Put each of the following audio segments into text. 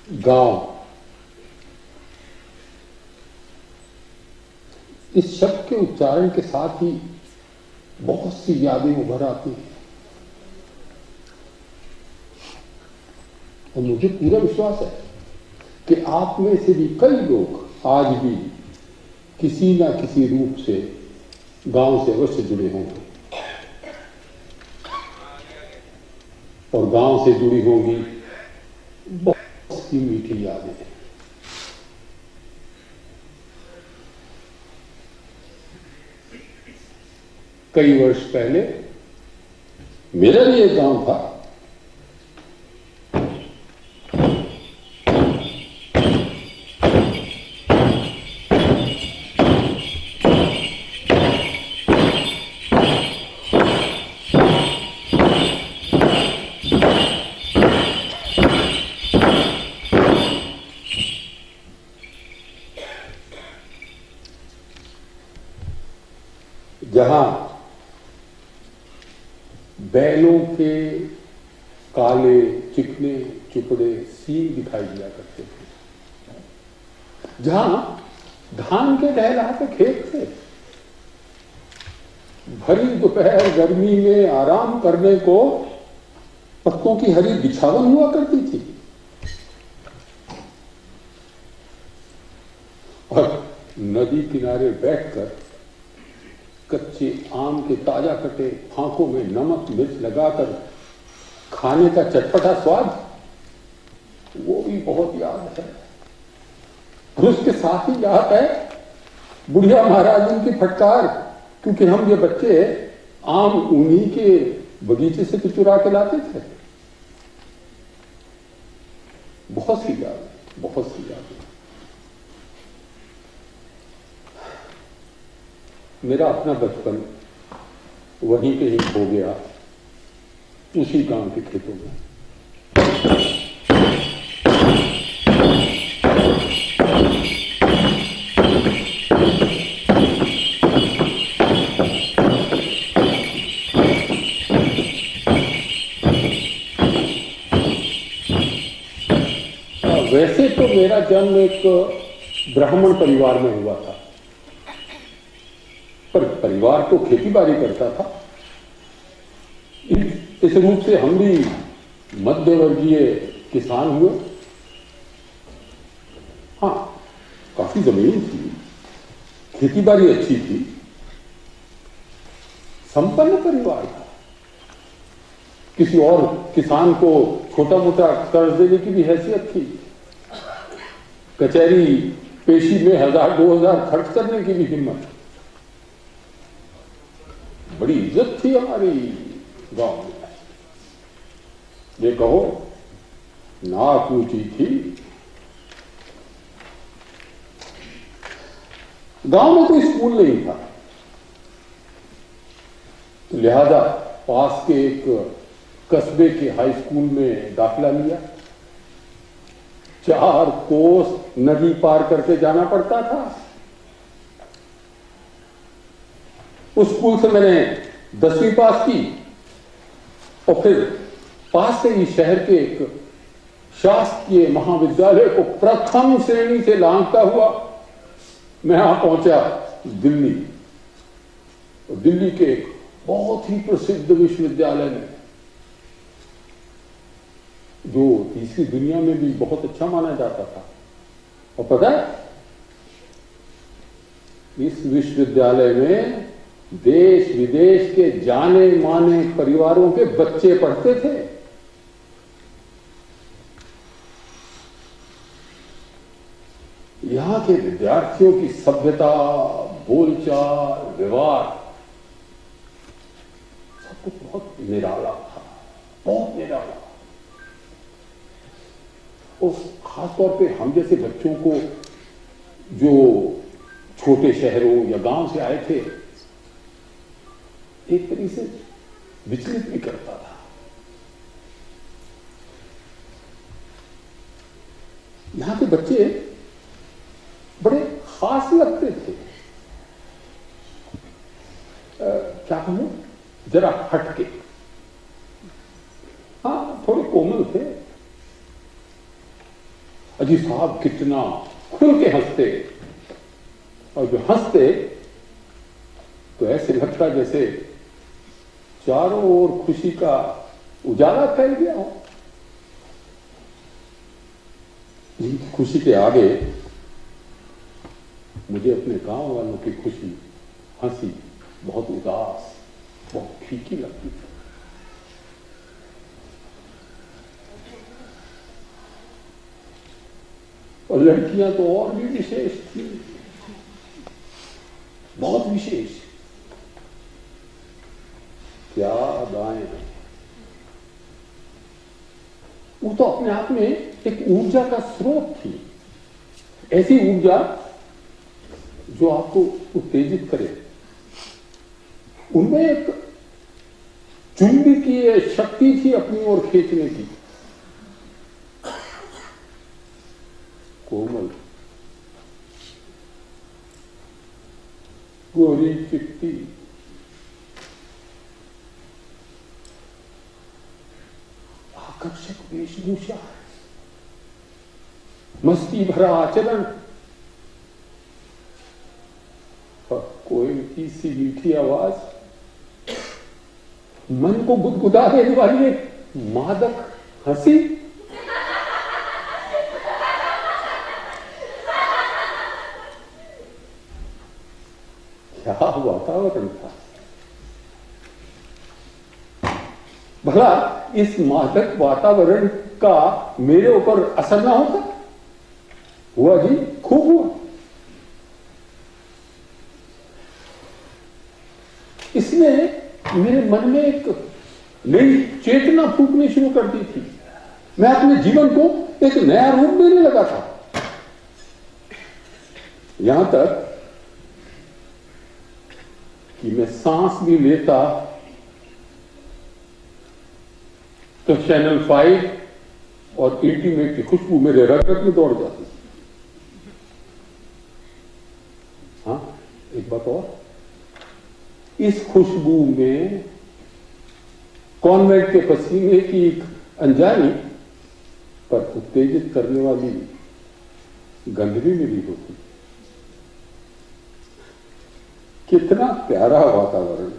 गांव, इस शब्द के उच्चारण के साथ ही बहुत सी यादें उभर आती हैं और मुझे पूरा विश्वास है कि आप में से भी कई लोग आज भी किसी ना किसी रूप से गांव से अवश्य जुड़े होंगे और गांव से जुड़ी होंगी बहुत सी मीठी यादें। कई वर्ष पहले मेरा भी एक गांव था, जहां बैलों के काले चिकने चुपड़े सींग दिखाई दिया करते थे, जहां धान के लहलहाते खेत थे, भरी दोपहर गर्मी में आराम करने को पत्तों की हरी बिछावन हुआ करती थी और नदी किनारे बैठकर कच्चे आम के ताजा कटे फांकों में नमक मिर्च लगाकर खाने का चटपटा स्वाद, वो भी बहुत याद है। और उसके साथ ही याद है बुढ़िया महाराजन की फटकार, क्योंकि हम ये बच्चे आम उन्हीं के बगीचे से तो चुरा के लाते थे। बहुत सी याद, बहुत सी याद। मेरा अपना बचपन वहीं पे ही खो गया, उसी गांव के खेतों में। वैसे तो मेरा जन्म एक ब्राह्मण परिवार में हुआ था, पर परिवार तो खेती बाड़ी करता था। इस रूप से हम भी मध्यवर्गीय किसान हुए। हाँ, काफी जमीन थी, खेती बाड़ी अच्छी थी, संपन्न परिवार था। किसी और किसान को छोटा मोटा कर्ज देने की भी हैसियत थी, कचहरी पेशी में 1000-2000 खर्च करने की भी हिम्मत। बड़ी इज्जत थी हमारी गांव में। ये कहो नाक ऊंची थी। गांव में कोई स्कूल नहीं था, लिहाजा पास के एक कस्बे के हाई स्कूल में दाखिला लिया। 4 कोस नदी पार करके जाना पड़ता था। उस स्कूल से मैंने 10वीं पास की और फिर पास से ही शहर के एक शासकीय महाविद्यालय को प्रथम श्रेणी से लांघता हुआ मैं यहां पहुंचा दिल्ली। और दिल्ली के एक बहुत ही प्रसिद्ध विश्वविद्यालय में, जो तीसरी दुनिया में भी बहुत अच्छा माना जाता था। और पता है, इस विश्वविद्यालय में देश विदेश के जाने माने परिवारों के बच्चे पढ़ते थे। यहां के विद्यार्थियों की सभ्यता, बोलचाल, व्यवहार सब कुछ बहुत निराला था, बहुत निराला। और खासतौर पे हम जैसे बच्चों को, जो छोटे शहरों या गांव से आए थे, एक तरीके से विचलित भी करता था। यहां के बच्चे बड़े खास लगते थे। क्या कहूं, जरा हटके, हाँ थोड़े कोमल थे, अजी साहब कितना खुल के हंसते, और जो हंसते तो ऐसे लगता जैसे चारों ओर खुशी का उजाला फैल गया हो। जिनकी खुशी के आगे मुझे अपने गांव वालों की खुशी, हंसी बहुत उदास, बहुत फीकी लगती थी। और लड़कियां तो और भी विशेष थी, बहुत विशेष। क्या दाएं, वो तो अपने आप में एक ऊर्जा का स्रोत थी, ऐसी ऊर्जा जो आपको उत्तेजित करे। उनमें एक चुंबकीय शक्ति थी अपनी ओर खींचने की। कोमल, गोरी चिट्टी, आकर्षक वेशभूषा, मस्ती भरा आचरण, कोयल की सी मीठी आवाज, मन को गुदगुदा देने वाली एक मादक हंसी। क्या वातावरण था। भला इस मादक वातावरण का मेरे ऊपर असर ना होता? हुआ जी, खूब हुआ। इसने मेरे मन में एक नई चेतना फूकनी शुरू कर दी थी। मैं अपने जीवन को एक नया रूप देने लगा था। यहां तक कि मैं सांस भी लेता तो चैनल 5 और इंटीमेट की खुशबू मेरे रग रग में दौड़ जाती। हाँ, एक बात और, इस खुशबू में कॉन्वेंट के पसीने की एक अनजानी पर उत्तेजित करने वाली गंध भी मिली होती। कितना प्यारा वातावरण,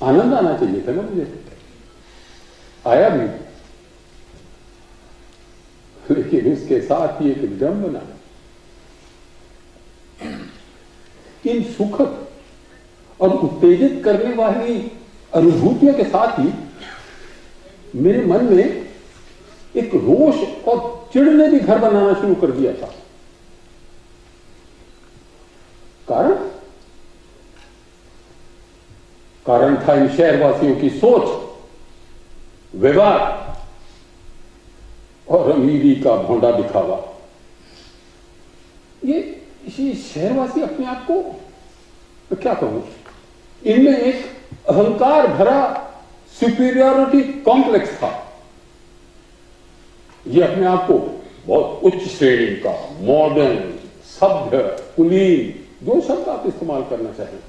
आनंद आना चाहिए था ना मुझे, आया भी, लेकिन इसके साथ ही एक विडंबना। इन सुखद और उत्तेजित करने वाली अनुभूतियों के साथ ही मेरे मन में एक रोष और चिढ़ ने भी घर बनाना शुरू कर दिया था। कारण था इन शहरवासियों की सोच, व्यवहार और अमीरी का भोंडा दिखावा। ये शहरवासी अपने आप को तो क्या कहूं, इनमें एक अहंकार भरा सुपीरियरिटी कॉम्प्लेक्स था। ये अपने आप को बहुत उच्च श्रेणी का, मॉडर्न, सभ्य, कुलीन, जो शब्द आप इस्तेमाल करना चाहिए।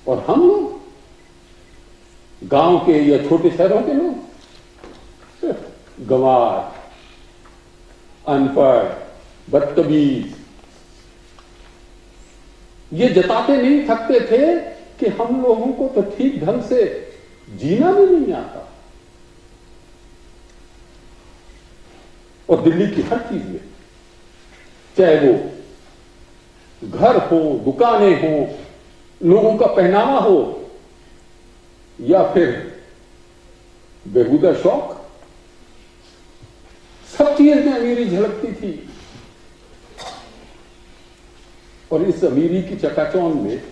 और हम लोग, गांव के या छोटे शहरों के लोग, गंवार, अनपढ़, बदतमीज, ये जताते नहीं थकते थे कि हम लोगों को तो ठीक ढंग से जीना भी नहीं आता। और दिल्ली की हर चीज में, चाहे वो घर हो, दुकानें हो, लोगों का पहनावा हो, या फिर बेहुदा शौक, सब चीज में अमीरी झलकती थी। और इस अमीरी की चकाचौंध में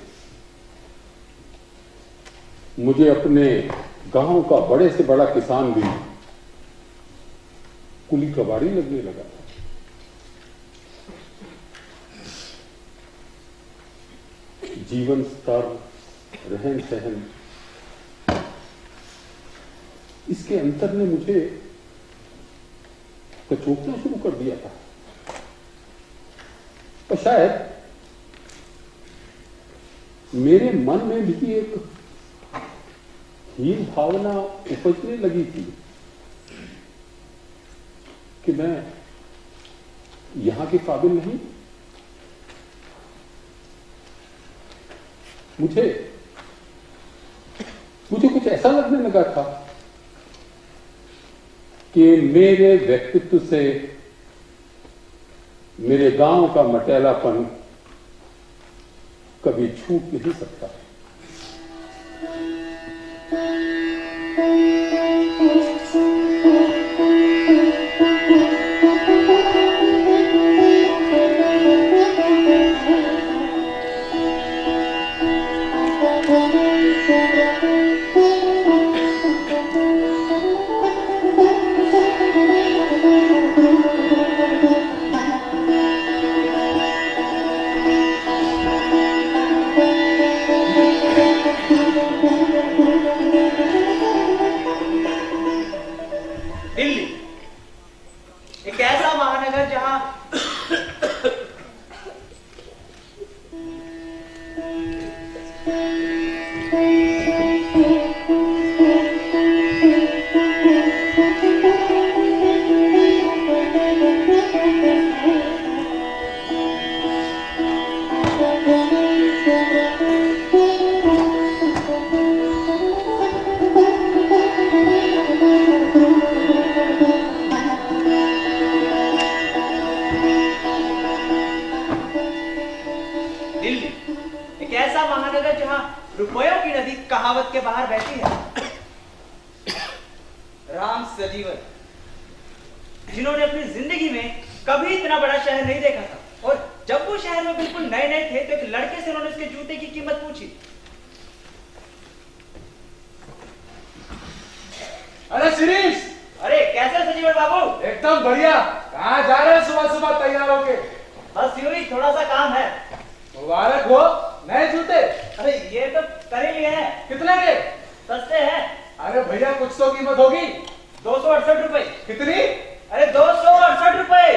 मुझे अपने गांव का बड़े से बड़ा किसान भी कुली कबाड़ी लगने लगा था। जीवन स्तर, रहन सहन, इसके अंतर ने मुझे कचोटना शुरू कर दिया था। और शायद मेरे मन में भी एक हीन भावना उपजने लगी थी कि मैं यहां के काबिल नहीं? मुझे कुछ ऐसा लगने लगा था कि मेरे व्यक्तित्व से मेरे गांव का मटेलापन कभी छूट नहीं सकता। रुपयों की नदी कहावत के बाहर बैठी है। राम सजीवन, जिन्होंने अपनी जिंदगी में कभी इतना बड़ा शहर नहीं देखा था, और जब वो शहर में बिल्कुल नए नए थे तो एक लड़के से उन्होंने उसके जूते की कीमत पूछी। अरे शिरीष! अरे कैसे सजीवन बाबू? एकदम बढ़िया। कहाँ जा रहे हैं सुबह सुबह तैयार होके? बस यूं ही थोड़ा सा काम है। मुबारक हो, नए जूते। अरे ये तो कर ही लिए हैं। कितने के? सस्ते हैं। अरे भैया कुछ तो कीमत होगी। 268 रुपए। कितनी? अरे 268 रुपए।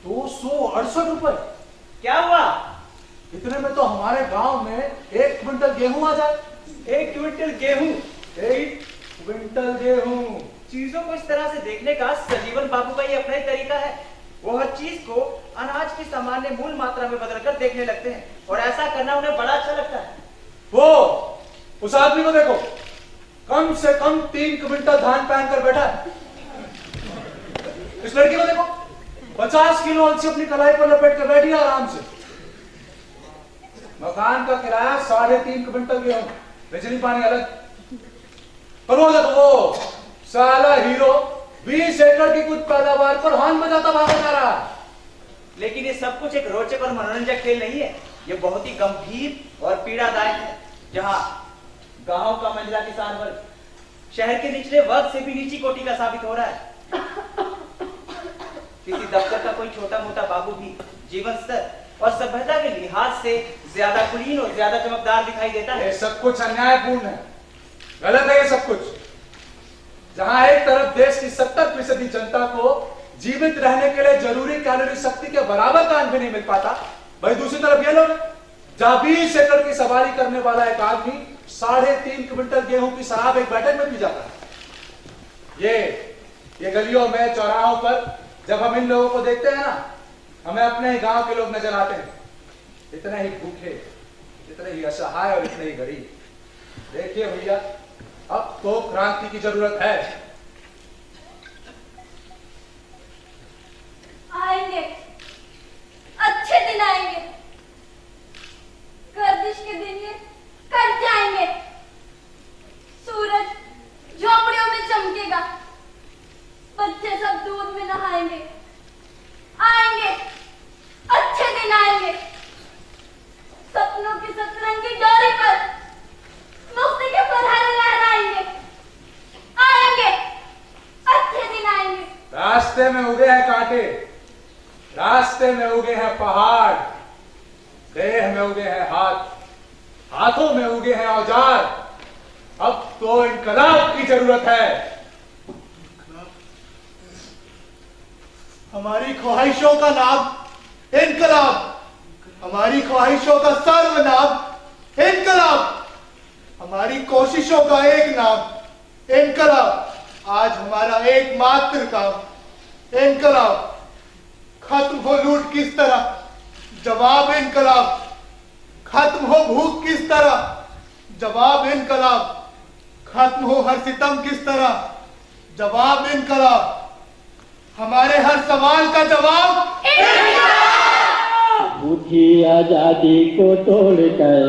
268 रुपए? क्या हुआ? इतने में तो हमारे गांव में 1 क्विंटल गेहूं आ जाए। 1 क्विंटल गेहूं? 1 क्विंटल गेहूं। चीजों को इस तरह से देखने का सजीवन बाबू का ये अपना ही तरीका है। वो हर चीज को अनाज की सामान्य मूल मात्रा में बदलकर देखने लगते हैं, और ऐसा करना उन्हें बड़ा अच्छा लगता है। वो उस आदमी को देखो, कम से कम 3 क्विंटल धान पहन कर बैठा है। इस लड़की को देखो, 50 किलो अलसी अपनी कलाई पर लपेट कर बैठी है आराम से। मकान का किराया 3.5 क्विंटल गेहूं, बिजली पानी अलग। पर वो देखो, वो साला हीरो 20 एकड़ की कुछ पैदावार पर हाथ बजाता भागा जा रहा है। लेकिन ये सब कुछ एक रोचक और मनोरंजक खेल नहीं है, ये बहुत ही गंभीर और पीड़ादायक है, जहां गांव का मंझला किसान वर्ग शहर के निचले वर्ग से भी नीची कोटि का साबित हो रहा है। किसी दफ्तर का कोई छोटा मोटा बाबू भी जीवन स्तर और सभ्यता के लिहाज से ज्यादा कुलीन और ज्यादा चमकदार दिखाई देता है। ये सब कुछ अन्यायपूर्ण है, गलत है ये सब कुछ। जहां एक तरफ देश की 70% जनता को जीवित रहने के लिए जरूरी कैलोरी शक्ति के बराबर का अन्न भी नहीं मिल पाता, वही दूसरी तरफ ये लोग, जहां 20 एकड़ की सवारी करने वाला एक आदमी 3.5 क्विंटल गेहूं की शराब एक बैठक में पी जाता है। ये गलियों में, चौराहों पर जब हम इन लोगों को देखते हैं ना, हमें अपने ही गांव के लोग नजर आते हैं, इतने ही भूखे, इतने ही असहाय और इतने ही गरीब। देखिए भैया, अब तो क्रांति की जरूरत है। आएंगे, अच्छे दिन आएंगे, गर्दिश के दिन ये कट जाएंगे। सूरज झोपड़ियों में चमकेगा, बच्चे सब दूध में नहाएंगे। आएंगे, अच्छे दिन आएंगे, सपनों की सतरंगी डोरी पर मुक्ति के फुलहारे लहराएंगे। आएंगे, अच्छे दिन आएंगे। रास्ते में उगे हैं कांटे, रास्ते में उगे हैं पहाड़, देह में उगे हैं हाथ, हाथों में उगे हैं औजार। अब तो इनकलाब की जरूरत है। हमारी ख्वाहिशों का नाम इनकलाब, हमारी ख्वाहिशों का सर्वनाम इनकलाब, हमारी कोशिशों का एक नाम इनकलाब। आज हमारा एकमात्र काम इनकलाब। खत्म हो लूट किस तरह, जवाब इनकलाब। खत्म हो भूख किस तरह, जवाब इनकलाब। खत्म हो हर सितम किस तरह, जवाब इनकलाब। हमारे हर सवाल का जवाब उठी आजादी को तोड़कर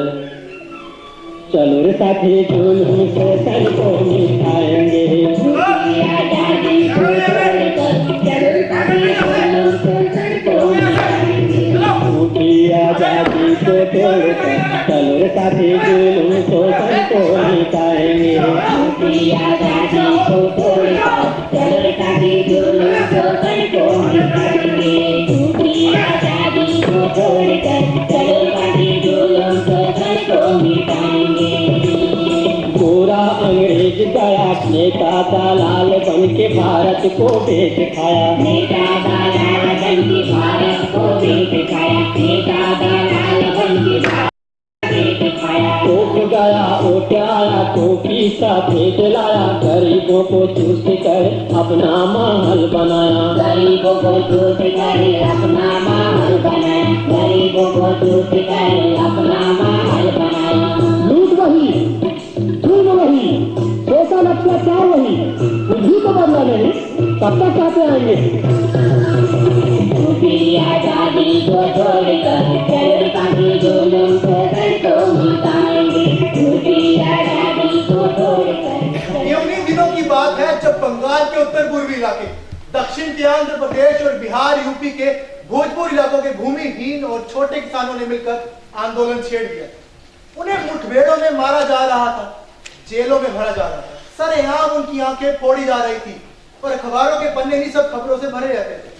चलो रे साथी जुल्म से सर को मिटाएंगे। उठी आजादी को तोड़कर चलो रे साथी जुल्म से सर को मिटाएंगे। उठी आजादी को तोड़कर चलो रे साथी जुल्म से सर को मिटाएंगे। उठी आजादी को तोड़कर चलो रे साथी जुल्म से सर को मिटाएंगे। उठी आजादी को तोड़कर चलो रे साथी जुल्म से सर को मिटाएंगे। गोरा अंग्रेज गया नेता दलाल बन के भारत को बेच खाया। नेता दलाल बन के भारत को बेच खाया। नेता दलाल बन के भारत बेच खाया। टोक गया ओट आया टोपी साथे दिलाया। गरीबों को चूस कर अपना महल बनाया। गरीबों को चूस कर अपना महल बनाया। गरीबों को चूस कर अपना महल बनाया। लूट वही जुल्म वही शोषण अत्याचार वही, उन्हीं को बदला नहीं तब तक चाहते आएंगे। उठी आजादी को छोड़कर चलो साथी जुल्म से सर को मिटाएंगे। उठी आजादी को छोड़कर। ये उन्हीं दिनों की बात है जब बंगाल के उत्तर पूर्वी इलाके, दक्षिण के आंध्र प्रदेश और बिहार यूपी के भोजपुर इलाकों के भूमिहीन और छोटे किसानों ने मिलकर आंदोलन छेड़ दिया। उन्हें मुठभेड़ों में मारा जा रहा था, जेलों में भरा जा रहा था, सरेआम उनकी आंखें फोड़ी जा रही थी और अखबारों के पन्ने ही सब खबरों से भरे रहते थे।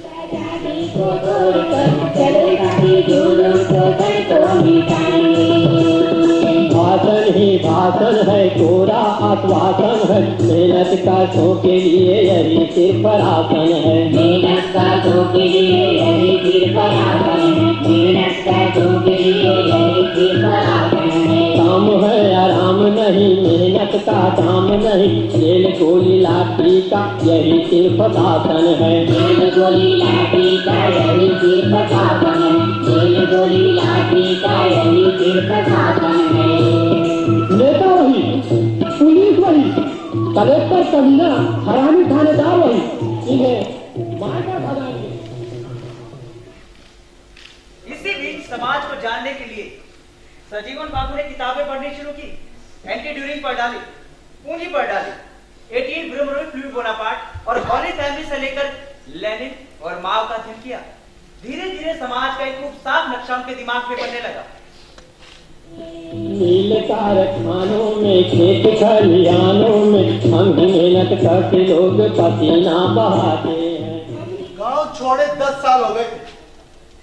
भाषण ही भाषण है, कोरा आश्वासन है, मेहनत काशों के लिए यही सिर्फ आसन है। मेहनत काशों के लिए यही सिर्फ आसन है। मेहनत काशों के लिए यही सिर्फ आसन है। काम है आराम नहीं, मेहनत का दाम नहीं, जेल गोली लाठी का यही सिर्फ शासन है। जेल गोली लाठी का यही सिर्फ शासन है। जेल गोली लाठी का यही सिर्फ शासन है। नेता वही, पुलिस वही, कलेक्टर कमीना, हरामी थानेदार वही, इन्हें मारकर भगाएंगे। इसी बीच समाज को जानने के लिए सजीवन बाबू ने किताबें पढ़नी शुरू की। एंटी ड्यूरिंग पढ़ डाली, पूंजी पढ़ डाली, 18 ब्रूमर फ्लू बोनापार्ट और हॉली फैमिली से लेकर लेनिन और माओ का अध्ययन किया। धीरे धीरे समाज का एक खूब साफ नक्शा उनके दिमाग में बनने लगा। नील कारखानों में, खेत खलिहानों में हम मेहनत करके लोग पसीना बहाते हैं। गांव छोड़े 10 साल हो गए।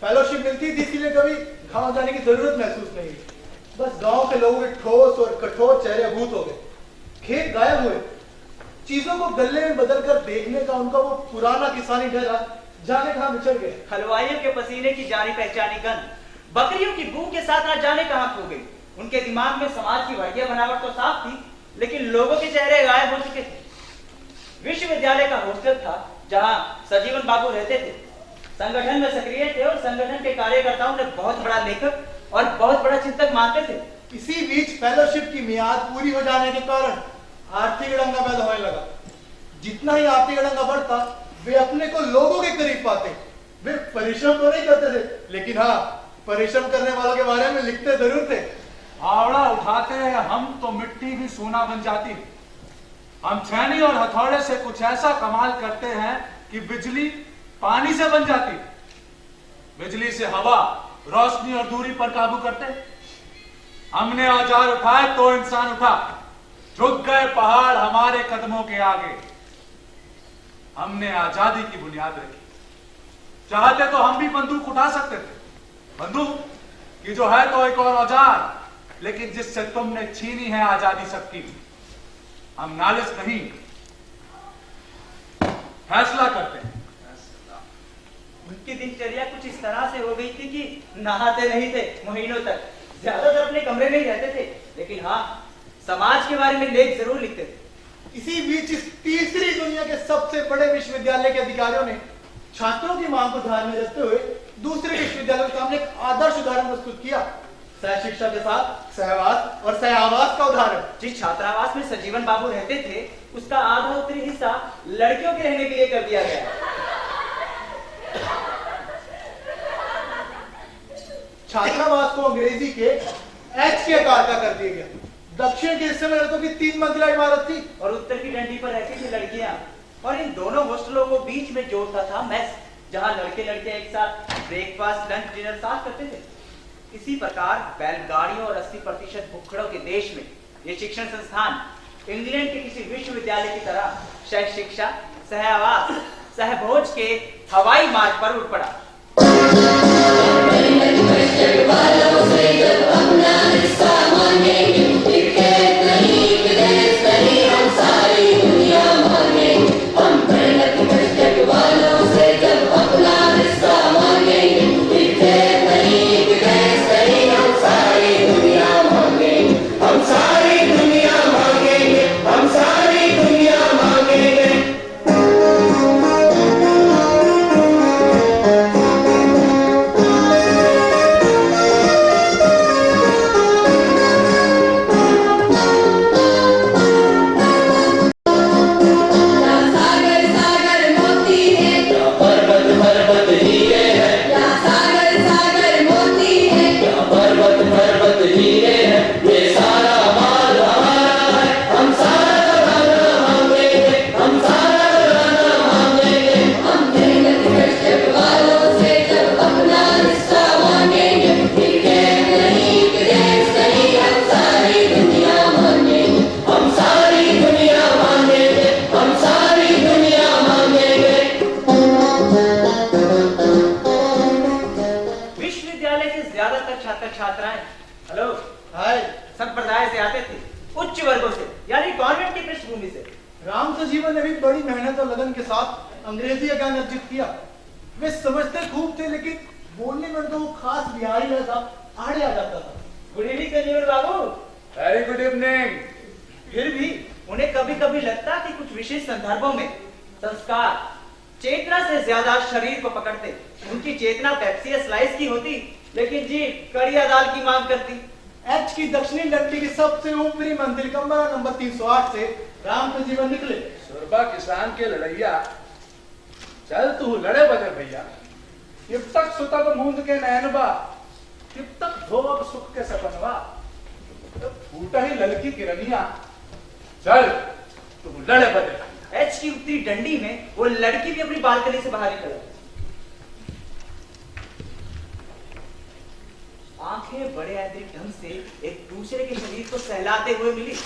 फेलोशिप मिलती थी इसीलिए कभी गांव जाने की जरूरत महसूस नहीं। बस गांव के लोगों के ठोस और कठोर चेहरे अभूत हो गए। खेत गायब हुए, चीजों को गले में बदलकर देखने का उनका वो पुराना किसानी डर जाने कहां बिछड़ गए। हलवाइयों के पसीने की जानी पहचानी गंध, बकरियों की गू के साथ ना जाने कहां खो गई। उनके दिमाग में समाज की बढ़िया बनावट तो साफ थी, लेकिन लोगों के चेहरे गायब हो चुके थे। विश्वविद्यालय का हॉस्टल था जहां सजीवन बाबू रहते थे। संगठन में सक्रिय थे और संगठन के कार्यकर्ताओं ने बहुत बड़ा लेखक और बहुत बड़ा चिंतक मानते थे। इसी बीच फेलोशिप की मियाद पूरी हो जाने के कारण आर्थिक अड़ंगा पैदा होने लगा। जितना ही आर्थिक अड़ंगा बढ़ता, वे अपने को लोगों के करीब पाते। वे परिश्रम तो नहीं करते थे, लेकिन हाँ, परिश्रम करने वालों के बारे में लिखते जरूर थे। आवड़ा उठाते हैं हम तो मिट्टी भी सोना बन जाती। हम छेनी और हथौड़े से कुछ ऐसा कमाल करते हैं कि बिजली पानी से बन जाती। बिजली से हवा, रोशनी और दूरी पर काबू करते। हमने औजार उठाए तो इंसान उठा, झुक गए पहाड़ हमारे कदमों के आगे। हमने आजादी की बुनियाद रखी। चाहते तो हम भी बंदूक उठा सकते थे। बंदूक की जो है तो एक और औजार, लेकिन जिससे तुमने छीनी है आजादी सबकी। हम नालिश नहीं, फैसला करते हैं। उनकी दिनचर्या कुछ इस तरह से हो गई थी कि नहाते नहीं थे महीनों तक, ज्यादातर अपने कमरे में ही रहते थे, लेकिन हाँ, समाज के बारे में लेख जरूर लिखते थे। इसी बीच इस तीसरी दुनिया के सबसे बड़े विश्वविद्यालय के अधिकारियों ने छात्रों की मांग को ध्यान में रखते हुए दूसरे विश्वविद्यालयों के सामने एक आदर्श उदाहरण प्रस्तुत किया। सह शिक्षा के साथ सहवास और सह आवास का उदाहरण। जिस छात्रावास में सजीवन बाबू रहते थे, उसका आधा उत्तरी हिस्सा लड़कियों के रहने के लिए कर दिया गया। छात्रावास को अंग्रेजी के एच के आकार का कर दिया गया। दक्षिण के हिस्से में लड़कों की 3 मंजिला इमारत थी और उत्तर की डंडी पर रहती थी लड़कियां। और इन दोनों हॉस्टलों को बीच में जोड़ता था मेस, जहां लड़के लड़कियां एक साथ ब्रेकफास्ट, लंच, डिनर साथ करते थे। इसी प्रकार बैलगाड़ियों और 80% भुखड़ों के देश में ये शिक्षण संस्थान इंग्लैंड के किसी विश्वविद्यालय की तरह सह शिक्षा, सह आवास, सह भोज के हवाई मार्ग पर उठ पड़ा। रामसजीवन ने भी बड़ी मेहनत और लगन के साथ अंग्रेजी का ज्ञान अर्जित किया। वे समझते खूब थे, लेकिन बोलने में तो खास बिहारी जैसा आड़े आ जाता था। Good evening Sanjeevan Babu. Very good evening. फिर भी उन्हें कभी कभी लगता कि कुछ विशेष संदर्भों में संस्कार चेतना से ज्यादा शरीर को पकड़ते। उनकी चेतना पेप्सी या स्लाइस की होती, लेकिन जी कड़िया दाल की मांग करती। एच की दक्षिणी डंडी की सबसे ऊपरी मंजिल कमरा नंबर 308 से रामसजीवन निकले। सुरबा किसान के लड़ैया, चल तू लड़े बदल भैया। जब तक सुतब मूंद के नैनबा, जब तक धोब सुख के सपनवा, फूटा ही ललकी किरनिया, चल तू लड़े बदल। एच की उत्तरी डंडी में वो लड़की भी अपनी बालकनी से बाहर निकली। आंखें बड़े अद्भुत ढंग से एक दूसरे के शरीर को सहलाते हुए मिली।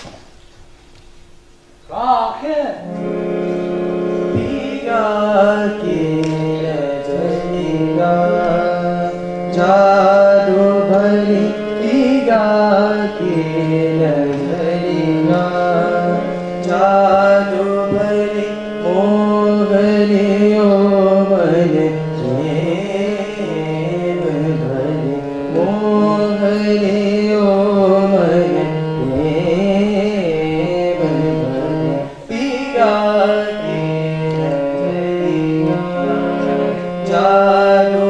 जादू भरी जादू भरी मोहनियो मन मोहनियो मन पिया जादू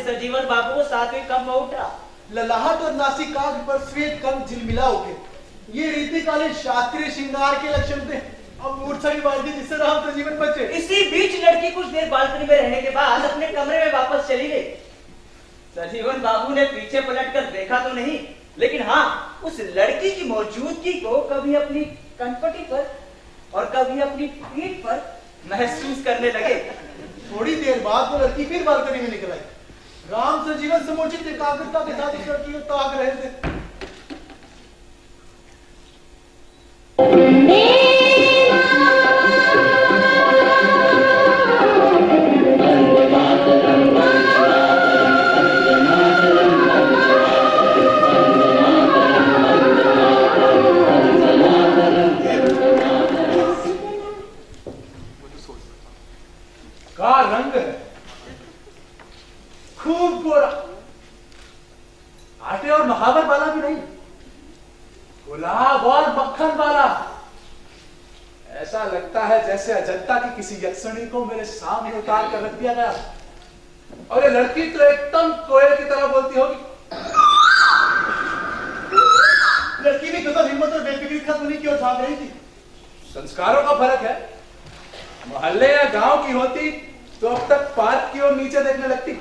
सजीवन बाबू को सातवें कम में उठा। ललाहट और नासिकाग्र पर श्वेत कंठ झिलमिला उठे। ये रीतिकालीन शास्त्रीय श्रृंगार के लक्षण थे। अब मूर्छा की बात थी जिससे रामसजीवन बचे। इसी बीच लड़की कुछ देर बालकनी में रहने के बाद अपने कमरे में वापस चली गई। सजीवन बाबू ने पीछे पलटकर देखा तो नहीं, लेकिन हाँ, उस लड़की की मौजूदगी को कभी अपनी कनपटी पर और कभी अपनी पीठ पर महसूस करने लगे। थोड़ी देर बाद वो लड़की फिर बालकनी में निकल आई। राम से जीवन समुचित एकाग्रता के साथ इस लड़की को ताक रहे थे। का रंग है, खूब गोरा, आटे और महावर वाला भी नहीं, गुलाब और मक्खन वाला। ऐसा लगता है जैसे अजंता की किसी यक्षिणी को मेरे सामने उतार कर रख दिया गया। और ये लड़की तो एकदम कोयल की तरह बोलती होगी। लड़की भी कदम हिम्मत और बेफिक्री के साथ उन्हीं की ओर झांक रही थी। संस्कारों का फर्क है। मोहल्ले या गांव की होती तो अब तक पार्क की ओर नीचे देखने लगती।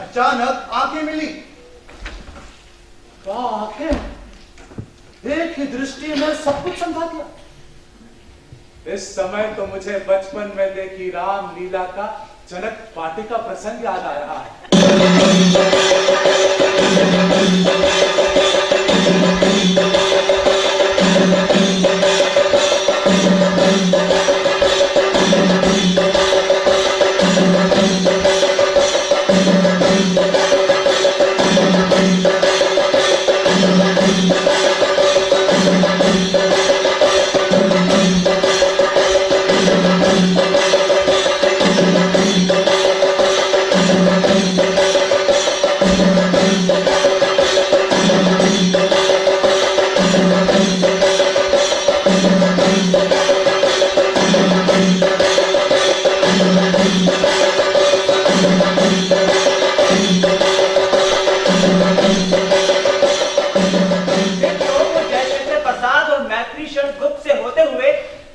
अचानक आंखें मिली। क्या आंखें! एक ही दृष्टि में सब कुछ समझा दिया। इस समय तो मुझे बचपन में देखी राम लीला का जनक पाटिका प्रसंग याद आ रहा है।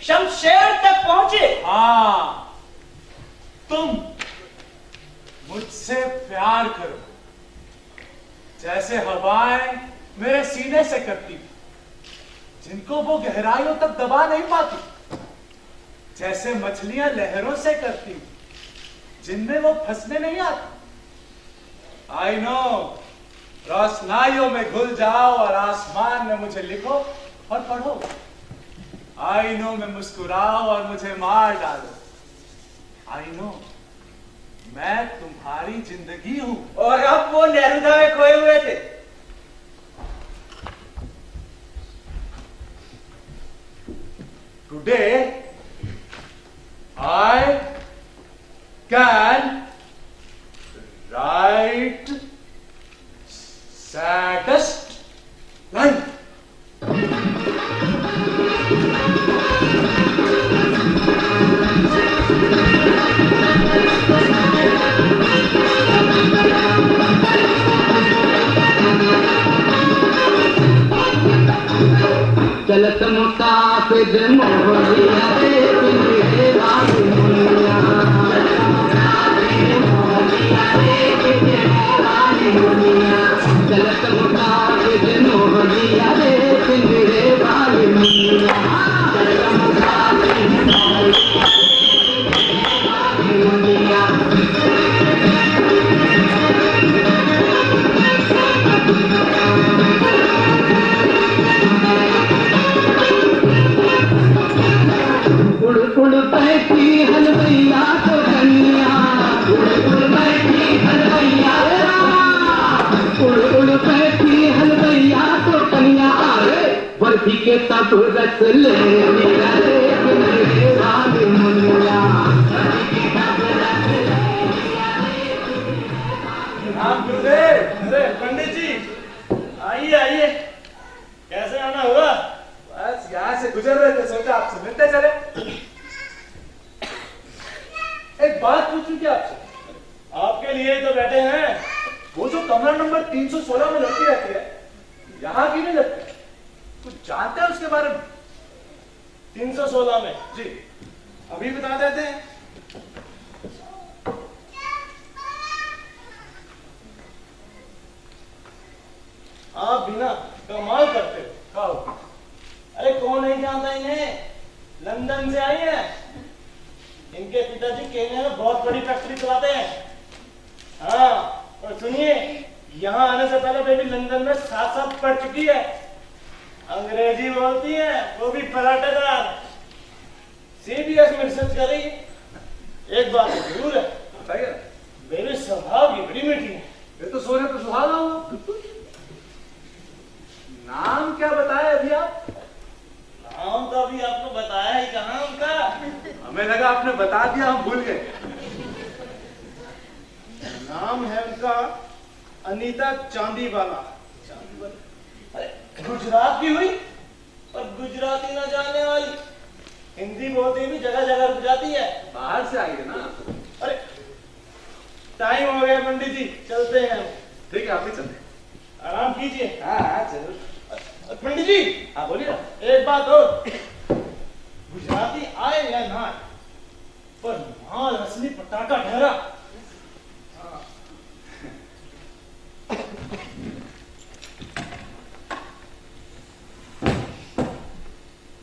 शमशेर तक पहुंचे। हाँ, तुम मुझसे प्यार करो जैसे हवाएं मेरे सीने से करती, जिनको वो गहराइयों तक दबा नहीं पाती, जैसे मछलियां लहरों से करती, जिनमें वो फंसने नहीं आती। आई नो, रोशनाइयों में घुल जाओ और आसमान में मुझे लिखो और पढ़ो। आई नो में मुस्कुराओ और मुझे मार डालो। आई नो, मैं तुम्हारी जिंदगी हूं। और अब वो नेरुदा में खोए हुए थे। Today I can write saddest line. चलत मुसाफिर मोहलिया रे पिंजरे वाली मुनिया, चलत मुसाफिर मोहलिया रे पिंजरे वाली मुनिया, चलत मुसाफिर मुनिया। उड़ बैठी हलवैया तो कन्या, उड़ बैठी हलवैया, उड़ बैठी हलवैया तो कन्या, बर्फी के तब रस ले मेरा रे पिंजरे वाली मुनिया। राम गुरुदेव। अरे पंडित जी, आइए आइए, कैसे आना हुआ? बस यहाँ से गुजर रहे थे, सोचा आपसे मिलते चले। एक बात पूछूं क्या आपसे? आपके लिए तो बैठे हैं। वो जो कमरा नंबर 316 में लड़की रहती है, यहाँ की नहीं लगती, कुछ जानते हैं उसके बारे में? 316 में? जी। अभी बता देते हैं। आप भी ना कमाल करते हो। हाँ। अरे कौन नहीं जानता इन्हें? लंदन से आई हैं। इनके पिताजी केन्या में बहुत बड़ी फैक्ट्री चलाते हैं। हाँ, और सुनिए, यहाँ आने से पहले बेबी लंदन में 7 साल पढ़ चुकी है। अंग्रेजी बोलती है, वो भी फराटेदार। CBS में रिसर्च कर रही है। एक बात जरूर है, बताइए। बेबी स्वभाव की बड़ी मीठी है। ये तो सोने पे सुहागा हो। नाम क्या बताया अभी आप? नाम तो अभी आपको बताया ही कहाँ उनका। हमें लगा आपने बता दिया, हम भूल गए। नाम है उनका अनीता चांदीवाला। अरे गुजरात की हुई और गुजराती ना जानने वाली। हिंदी बोलती भी जगह जगह रुक जाती है। बाहर से आई है ना। अरे टाइम हो गया पंडित जी, चलते हैं हम। ठीक है, आप ही चलते। आराम कीजिए। हाँ जरूर। पंडित जी, हाँ बोलिए ना। एक बात और, गुजराती आए या ना आए, पर माल असली पटाखा ठहरा।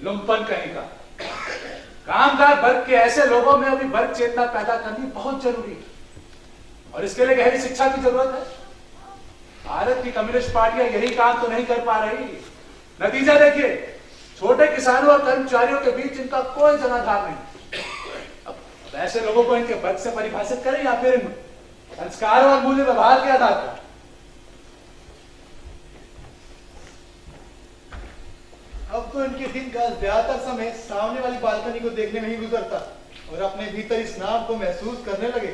लुम्पन कहीं का। कामगार वर्ग के ऐसे लोगों में अभी वर्ग चेतना पैदा करनी बहुत जरूरी है, और इसके लिए गहरी शिक्षा की जरूरत है। भारत की कम्युनिस्ट पार्टियां यही काम तो नहीं कर पा रही। नतीजा देखिए, छोटे किसानों और कर्मचारियों के बीच इनका कोई जनाधार नहीं। अब ऐसे लोगों को इनके वर्ग से परिभाषित करें या फिर संस्कारों और मूल्य व्यवहार के आधार पर। अब तो इनके दिन का ज्यादातर समय सामने वाली बालकनी को देखने में ही गुजरता और अपने भीतर इस नाम को महसूस करने लगे।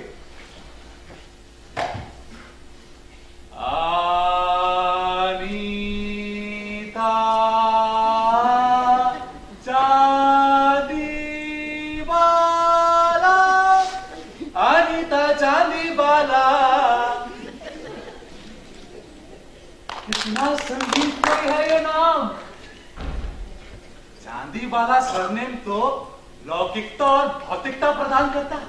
अनीता चांदीवाला, अनीता चांदीवाला। कितना संगीत कोई है ये नाम। चांदीवाला सरनेम तो लौकिकता और भौतिकता प्रदान करता है।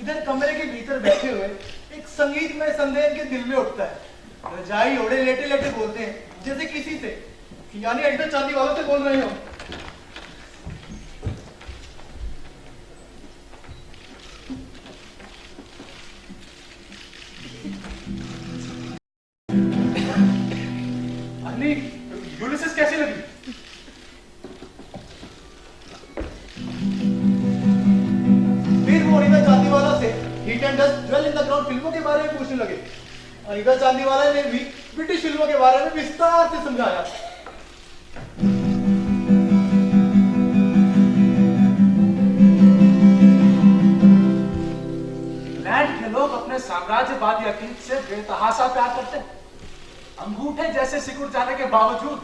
इधर कमरे के भीतर बैठे हुए एक संगीत में संदेह के दिल में उठता है। रजाई ओढ़े लेटे लेटे बोलते हैं जैसे किसी से, यानी अनीता चांदीवाला से बोल रहे हो। अन्नी, यूलिसिस कैसी लगी? फिर वो अनीता चांदीवाला से hit and dust, jewel in the crown फिल्मों के बारे में पूछने लगे। अनीता चांदीवाला ने भी ब्रिटिश फिल्मों के बारे में विस्तार से समझाया। इंग्लैंड के लोग अपने साम्राज्यवादी अतीत से बेतहाशा प्यार करते हैं। अंगूठे जैसे सिकुड़ जाने के बावजूद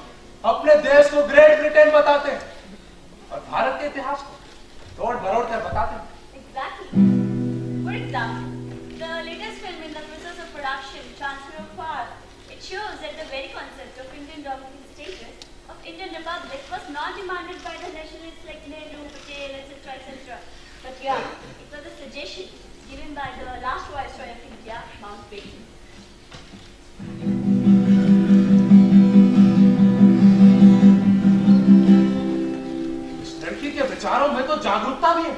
अपने देश को ग्रेट ब्रिटेन बताते हैं, और भारत के इतिहास को तोड़ मरोड़ कर बताते हैं। Exactly. For example, the latest film in the process of production, Transfer of Power, it shows that the very concept of Indian dominant status of Indian Republic was not demanded by the nationalists like Nehru, Patel, etc., etc. But yeah, it was a suggestion given by the last viceroy of India, Mountbatten. इस लड़की के विचारों में तो जागरूकता भी है,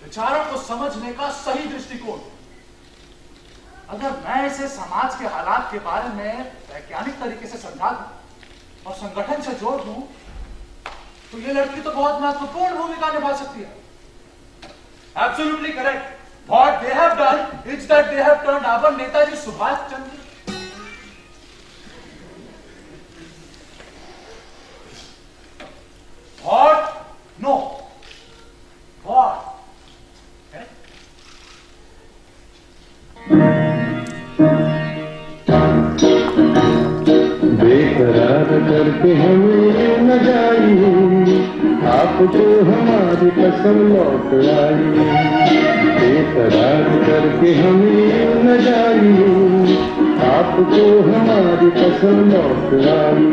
विचारों को समझने का सही दृष्टिकोण। अगर मैं इसे समाज के हालात के बारे में वैज्ञानिक तरीके से समझा दूं और संगठन से जोड़ दूं, तो ये लड़की तो बहुत महत्वपूर्ण भूमिका निभा सकती है। Absolutely correct. What they have done is that they have turned our Netaji Subhash Chandra. What? No. What? बेकरार करके हमें न जाइए, आपको हमारी कसम लौट आई। बेकरार करके हमें न जाइए, आपको हमारी कसम लौट आई।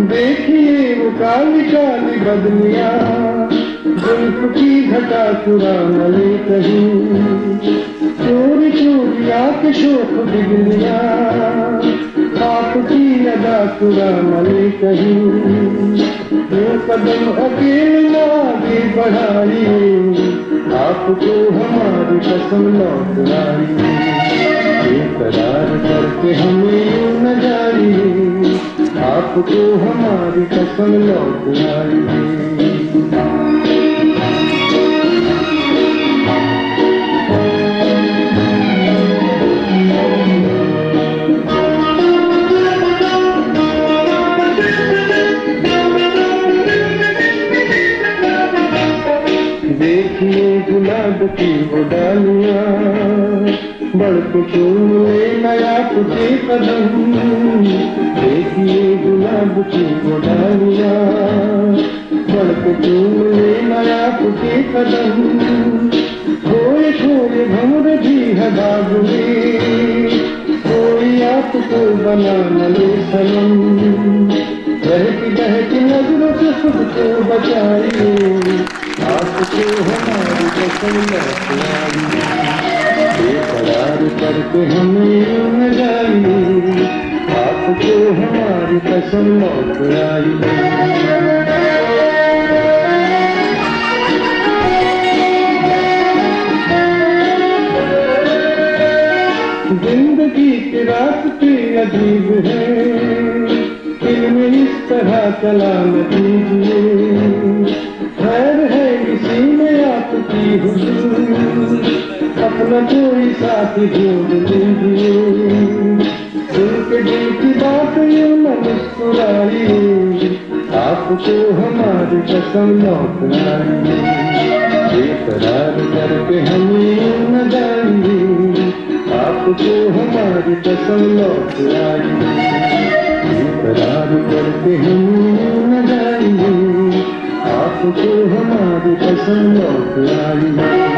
देखिए वो काली काली बदलियां, जुल्फ की घटा चुरा ले कहीं, चोरी चोरी या के शोक बिगलिया आपकी अदा कुरामले कहीं ये कदम अकेले आगे बढ़ाइए आपको हमारी कसम लौट आई करार करके हमें यूं न जाइए आपको हमारी कसम लौट आई देखिए गुलाब की वो डालियां बढ़ के चूम ले नया तुझे कदम देखिए गुलाब की वो डालियां बढ़ के चूम ले नया तुझे कदम खोए खोए भंवर भी है बाग में कोई आपको बना न ले सनम बहकी नजरों से खुद को बचाइए आपको हमारी कसम लौट आई बेकरार करके हमें न जाइए आपको हमारी कसम लौट आई जिंदगी के रास्ते अजीब है इनमें इस तरह चला न दीजिए खैर है इसी में आपकी हुजूर अपना कोई साथी ढूंढ लीजिए उनके दिल की बात यूं न मुस्कुराइए आपको हमारी कसम लौट आई बेकरार करके हमें न जाइए आपको हमारी कसम लौट आई बेकरार करके हमें न जाइए आपको हमारी कसम लौट आई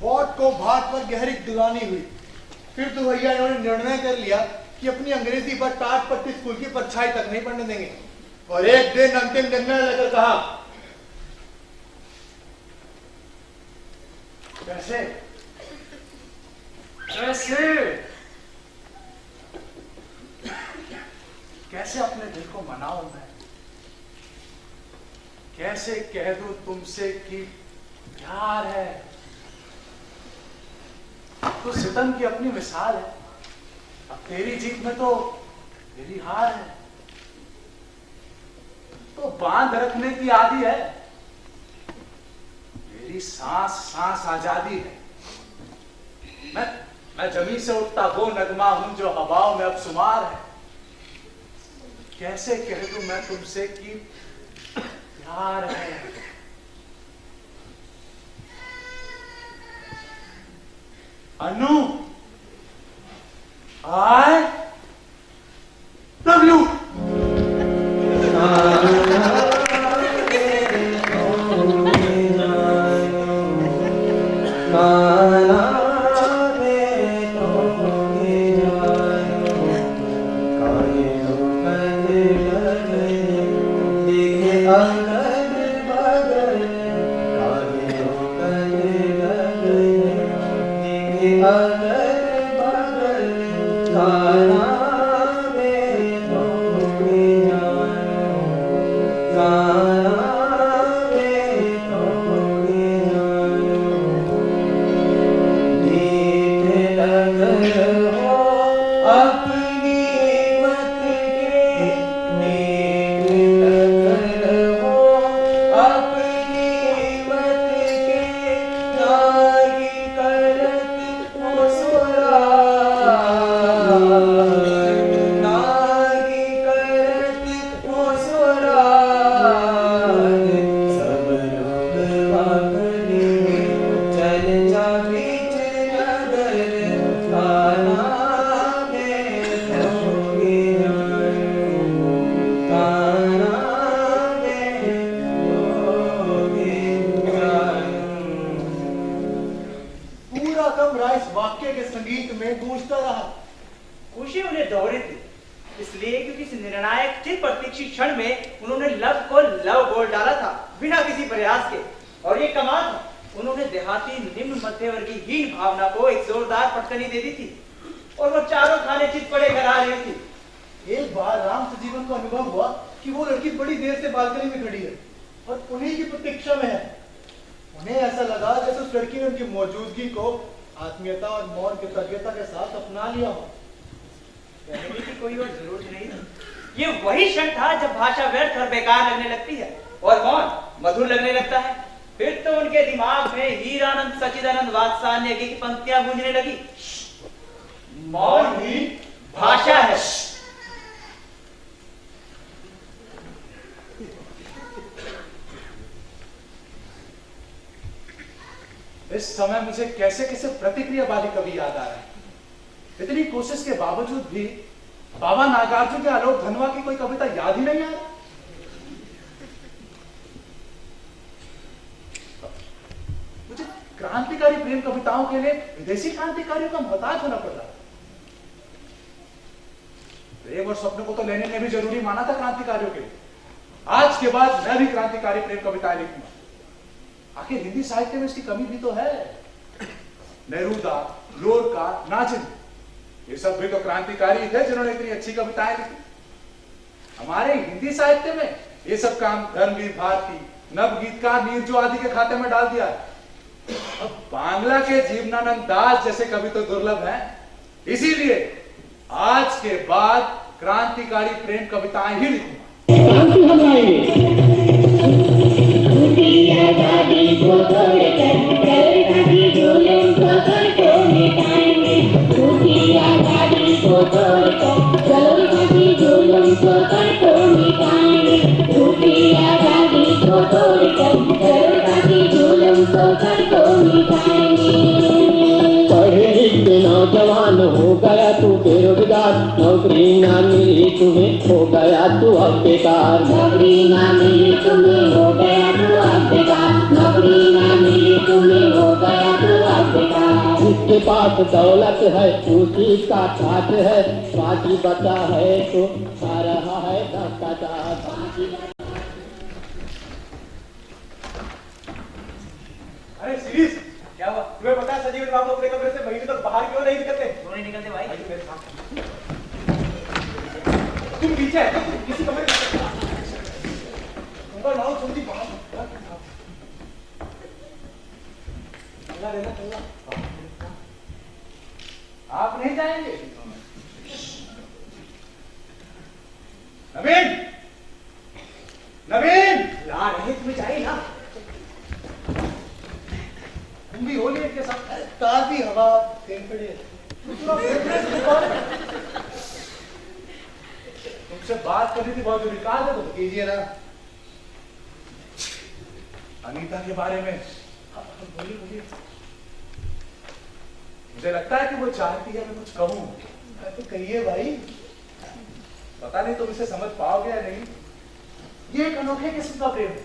वॉट को भाट पर गहरी दुलानी हुई फिर तो भैया इन्होंने निर्णय कर लिया कि अपनी अंग्रेजी पर टाट पट्टी स्कूल की परछाई तक नहीं पढ़ने देंगे और एक दिन अंतिम निर्णय लेकर कहा कैसे कैसे कैसे अपने दिल को मनाऊं मैं कैसे कह दूं तुमसे कि प्यार है तो सितम की अपनी मिसाल है अब तेरी जीत में तो मेरी हार है तो बांध रखने की आदि है मेरी सांस सांस आजादी है मैं जमीन से उठता वो नगमा हूं जो हवाओं में अब शुमार है कैसे कह दूं मैं तुमसे कि प्यार है अनु आई लव यू खुशी उन्हें दोहरी थी, इसलिए क्योंकि इस निर्णायक चिर प्रतीक्षित क्षण में उन्होंने लव को लव गोल डाला था बिना किसी प्रयास के। और ये कमाल था, उन्होंने देहाती निम्न मध्यवर्गीय हीन भावना को एक जोरदार पटकनी दे दी थी और वो चारों खाने चित पड़े घर आ रही थी। एक बार राम सजीवन को अनुभव हुआ कि वो लड़की बड़ी देर से बालकनी में खड़ी है और उन्हीं की प्रतीक्षा में है। उन्हें ऐसा लगा जैसे उस लड़की ने उनकी मौजूदगी को आत्मीयता और मौन कृतज्ञता के साथ अपना लिया हो। कहने की कोई और जरूरत नहीं थी। ये वही क्षण था जब भाषा व्यर्थ और बेकार लगने लगती है और मौन मधुर लगने लगता है। फिर तो उनके दिमाग में हीरानंद सचिदानंद वात्सल्य की पंक्तियां गूंजने लगी। मौन ही भाषा है। इस समय मुझे कैसे कैसे प्रतिक्रियावादी कवि याद आ रहा है। इतनी कोशिश के बावजूद भी बाबा नागार्जुन के आलोक धनवा की कोई कविता याद ही नहीं आ रहा। मुझे क्रांतिकारी प्रेम कविताओं के लिए विदेशी क्रांतिकारियों का मोहताज होना पड़ रहा। प्रेम और स्वप्न को तो लेनिन ने भी जरूरी माना था क्रांतिकारियों के लिए। आज के बाद मैं भी क्रांतिकारी प्रेम कविताएं लिखूंगा। आखिर हिंदी साहित्य में इसकी कमी भी तो है। नेरूदा, लोरका, नाजिम, ये सब भी तो क्रांतिकारी थे जिन्होंने इतनी अच्छी कविताएं लिखी। हमारे हिंदी साहित्य में ये सब काम धर्मवीर भारती, नवगीतकार नीरजो आदि के खाते में डाल दिया है। अब बांग्ला के जीवनानंद दास जैसे कवि तो दुर्लभ हैं। इसीलिए आज के बाद क्रांतिकारी प्रेम कविताएं ही लिखूंगा। क्रांति हम लाएंगे। आजादी को तोड़कर जलता जुलूम को सबको मिटाएंगे। झूठी आजादी को तोड़कर जलता जुलूम को सबको मिटाएंगे। झूठी आजादी को तोड़कर जलता जुलूम को सबको मिटाएंगे। पढ़े लिखे नौजवान हो गया तू बेरोजगार, नौकरी ना मिली तुम्हें हो गया तू अब बेकार। नौकरी ना मिली तुम्हें हो गया तू अब बेकार। नौकरी ना मिली तुम्हें हो गया तू अब बेकार। जिसके पास दौलत है उसी का ठाट है, बाकी बचा है तो खा रहा है भ्रष्टाचार। अरे सीरीज क्या हुआ? तुम्हें पता है सजीवन बाबू अपने कमरे से महीने तक बाहर क्यों नहीं निकलते? क्यों नहीं निकलते भाई? तुम पीछे है, किसी कमरे में लाओ जल्दी बाहर। आप नहीं जाएंगे? नवीन, नवीन, ला रहे तुम्हें चाहिए ना। तुम भी हो लिए के साथ ताजी हवा फेंक पड़ी है। तुमसे बात करनी थी बहुत जरूरी। कहा था तुम? कीजिए ना। अनीता के बारे में। बोलिए बोलिए। मुझे लगता है कि वो चाहती है मैं कुछ कहूं। तो कहिए भाई। पता नहीं तुम इसे समझ पाओगे या नहीं। ये एक अनोखे किस्म का प्रेम है।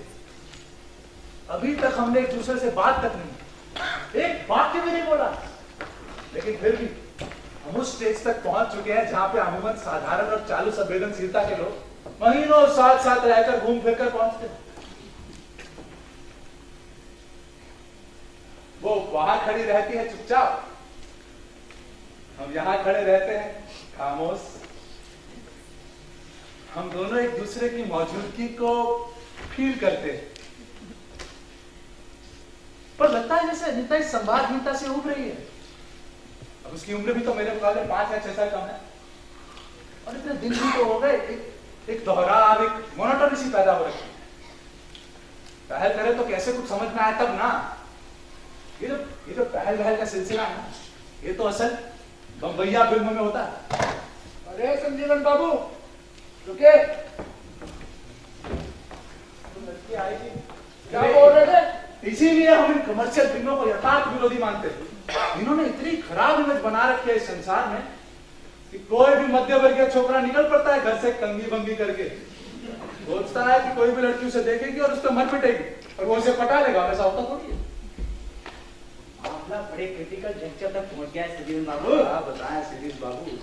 अभी तक हमने एक दूसरे से बात तक नहीं, एक वाक्य भी नहीं बोला, लेकिन फिर भी हम उस स्टेज तक पहुंच चुके हैं जहां पे अमूमन साधारण और चालू संवेदनशीलता के लोग महीनों साथ साथ रहकर घूम फिर कर पहुंचते हैं। वो वहां खड़ी रहती है चुपचाप, हम यहां खड़े रहते हैं खामोश। हम दोनों एक दूसरे की मौजूदगी को फील करते हैं। पर लगता है जैसे अनीता इस संवादहीनता से उब रही है। अब उसकी उम्र भी तो मेरे मुकाबले 5 या 6 साल कम है, और इतने दिन भी तो हो गए। एक दोहराव, एक मोनोटोनी सी पैदा हो रही है। पहल करे तो कैसे कुछ समझ में आए तब ना। ये जो पहल वहल का सिलसिला है, ये तो असल बम्बैया फिल्मों में होता है। अरे संजीवन बाबू रुके। लड़की आएगी, क्या बोल रहे थे? इसीलिए हम इन कमर्शियल फिल्मों को यथार्थ विरोधी मानते हैं। इन्होंने इतनी खराब इमेज बना रखी है इस संसार में कि कोई भी मध्यवर्गीय छोकरा निकल पड़ता है घर से कंगी बंगी करके, सोचता है कि कोई भी लड़की उसे देखेगी और उस पर मर पिटेगी और वो उसे पटा लेगा। ऐसा होता थोड़ी है। मामला बड़े क्रिटिकल जंक्शन तक पहुंच गया है सजीवन बाबू। आप बताएं सीरीज बाबू।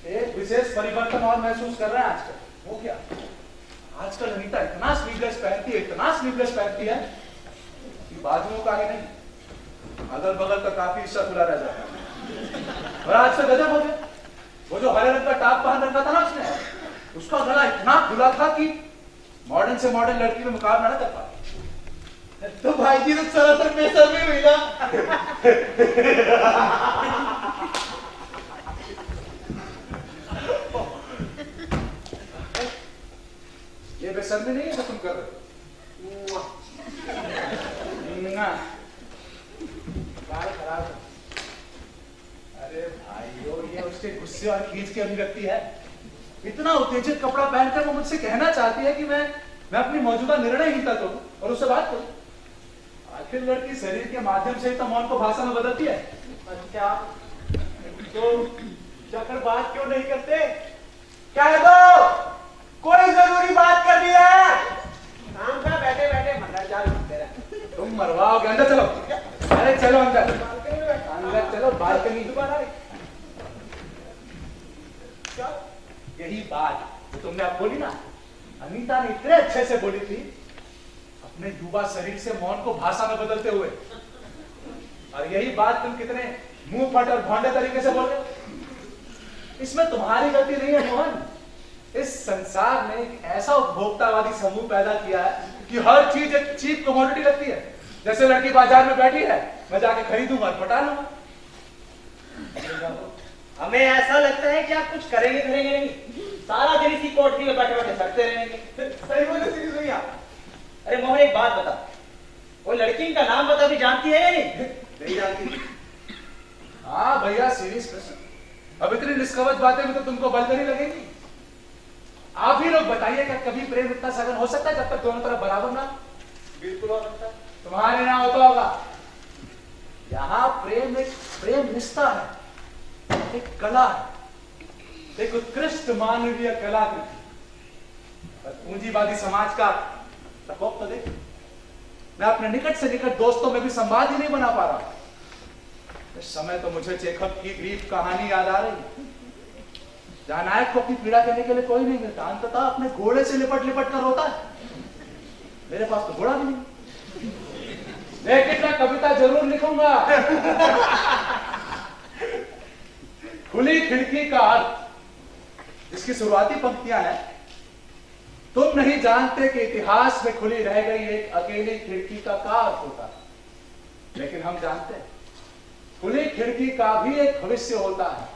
एक विशेष परिवर्तन और महसूस कर रहे हैं आजकल। वो क्या? आजकल अनीता इतना स्लीवलेस पहनती है कि बाजुओं का ही नहीं, अगल बगल का काफी हिस्सा खुला रह जाता है। और आज से गजब हो गया, वो जो हरे रंग का टॉप पहन रखा था ना उसने, उसका गला इतना खुला था कि मॉडर्न से मॉडर्न लड़की में मुकाबला न कर पाती। तो भाई जी तो सरासर बेशर्मी हुई ना। ये बेशर्मी नहीं है जो तुम कर रहे हो। बाल खराब है। अरे भाइयों, ये उसके गुस्से और खींच की अभिव्यक्ति है। इतना उत्तेजित कपड़ा पहनकर वो मुझसे कहना चाहती है कि मैं अपनी मौजूदा निर्णयहीनता को और उससे बात करूं। आखिर लड़की शरीर के माध्यम से ही तो मौन को भाषा में बदलती है। अच्छा, तो जाकर बात क्यों नहीं करते? कह दो कोई जरूरी बात कर दी है। काम का बैठे बैठे मंडल घूमते रहे। तुम मरवाओगे। अंदर चलो। अरे चलो अंदर चलो। बालकनी दोबारा यही बात जो तुमने अब बोली ना, अनीता ने इतने अच्छे से बोली थी, अपने युवा शरीर से मौन को भाषा में बदलते हुए। और यही बात तुम कितने मुंह फट और भौंडे तरीके से बोल रहे हो। इसमें तुम्हारी गलती नहीं है मोहन। इस संसार ने एक ऐसा उपभोक्तावादी समूह पैदा किया है कि हर चीज एक चीप कमोडिटी लगती है। जैसे लड़की बाजार में बैठी है, मैं जाके खरीदूंगा और पटा लूंगा। हमें ऐसा लगता है कि आप कुछ करेंगे नहीं, सारा दिन इसी कोठरी में बैठे बैठे सड़ते रहेंगे। सही बोले सीरीज भैया। अरे मोहन, एक बात बता, वो लड़की का नाम बता भी जानती है या नहीं जानती। हाँ भैया, सीरीज प्रश्न। अब इतनी निष्कवच बातें में तो तुमको बलगनी लगेगी। आप ही लोग बताइए, क्या कभी प्रेम इतना सघन हो सकता है जब तक दोनों तरफ बराबर ना? बिल्कुल हो सकता है। तुम्हारे यहाँ होता होगा। यहाँ प्रेम एक प्रेम रिश्ता है, एक कला है, एक उत्कृष्ट मानवीय कलाकृति। पूंजीवादी समाज का प्रकोप तो देख। मैं अपने निकट से निकट दोस्तों में भी संवाद ही नहीं बना पा रहा। इस समय तो मुझे चेखव की ग्रीक कहानी याद आ रही है, जहां नायक को अपनी पीड़ा करने के लिए कोई नहीं मिलता, अंततः अपने घोड़े से लिपट लिपट कर रोता है। मेरे पास तो घोड़ा भी नहीं, लेकिन मैं कविता जरूर लिखूंगा। खुली खिड़की का अर्थ, जिसकी शुरुआती पंक्तियां हैं, तुम नहीं जानते कि इतिहास में खुली रह गई एक अकेली खिड़की का क्या अर्थ होता है, लेकिन हम जानते हैं खुली खिड़की का भी एक भविष्य होता है,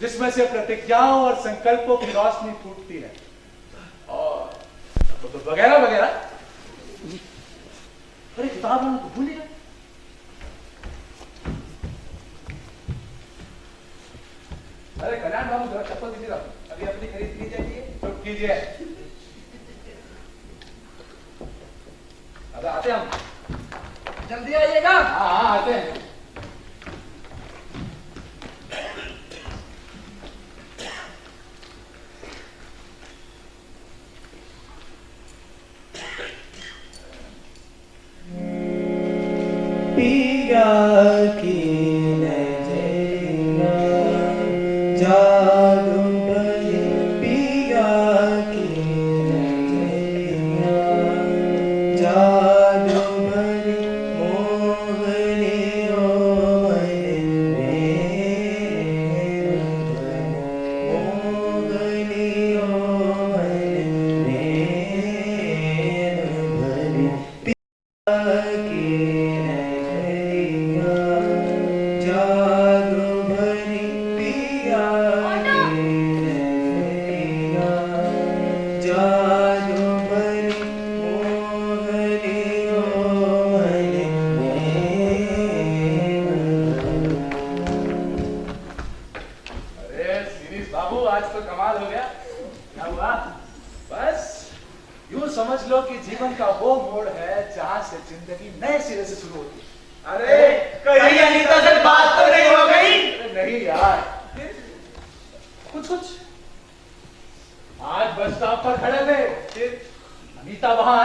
जिसमें से प्रतिज्ञाओं और संकल्पों की रोशनी फूटती है, और वगैरह वगैरह। अरे किताब में तो भूल गया। अरे कल्याण बाबू, जरा चप्पल दीजिएगा, अभी अपनी खरीद लीजिए। चुप कीजिए। अब आते हम, जल्दी आइएगा। हाँ आते हैं। पिया की नजरिया जादू भरी, पिया की नजरिया जादू भरी, मोहनी ओ मन में, मोहनी ओ मन में भरी, पिया की समझ लो कि जीवन का वो मोड़ है जहां से जिंदगी नए सिरे से शुरू होती है। अरे कहीं अनीता से बात तो नहीं हो गई? नहीं यार, कुछ आज बस स्टॉप पर खड़े थे, अनीता वहां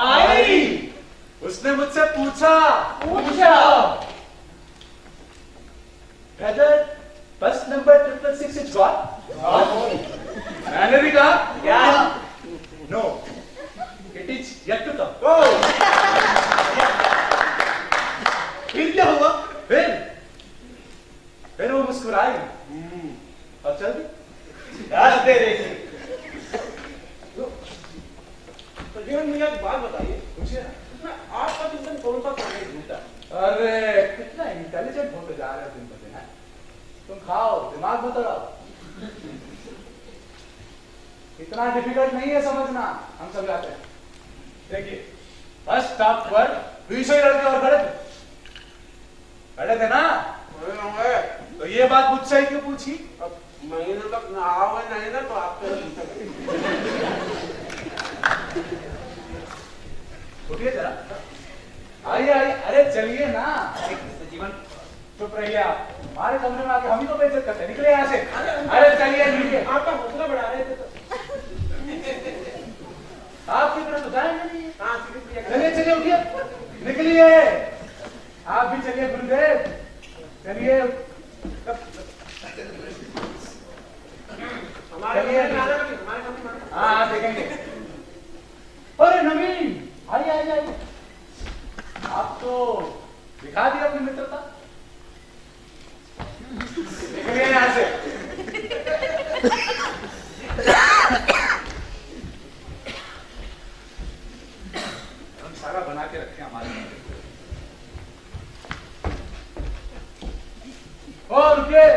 आई। उसने मुझसे पूछा ब्रदर, बस नंबर 666 इज गॉन। मैंने भी कहा क्या? No, it is yet to come. फिर क्या हुआ? फिर वो मुस्कुराई और चल दी। रास्ते रे। तो जीवन मुझे एक बात बताइए, पूछिए ना। इसमें आपका चिंतन कौन सा करने झूठा? अरे कितना इंटेलिजेंट होते जा रहे हो दिन ब दिन, हैं? तुम खाओ, दिमाग मत उड़ाओ। इतना डिफिकल्ट नहीं है समझना, हम समझाते हैं। देखिए, फर्स्ट स्टॉप वर्ड दूसरे लड़के और खड़े थे ना? तो ये बात मुझसे ही क्यों पूछी? अब महीने तक नहाओगे नहीं ना तो आपके उठिए जरा, आइए आइए, अरे चलिए ना। जीवन चुप रहिए आप, हमारे कमरे में आके हम ही को बेइज्जत करते हैं। निकले यहाँ से। अरे चलिए नीचे। आपका हौसला बढ़ा रहे थे तो आपकी तरफ तो जाएंगे नहीं। हाँ, सीधी प्रिया का- चलिए चलिए, उठिए, निकलिए। आप भी चलिए गुरुदेव, चलिए। हमारे चलिए। कमरे में आना कभी, हमारे कमरे में आना। हाँ देखेंगे। अरे नवीन, आइए आइए आइए। आप तो दिखा दी अपनी मित्रता। निकलिए यहाँ से। हम सारा बना के रखे हमारे। और रुकिए,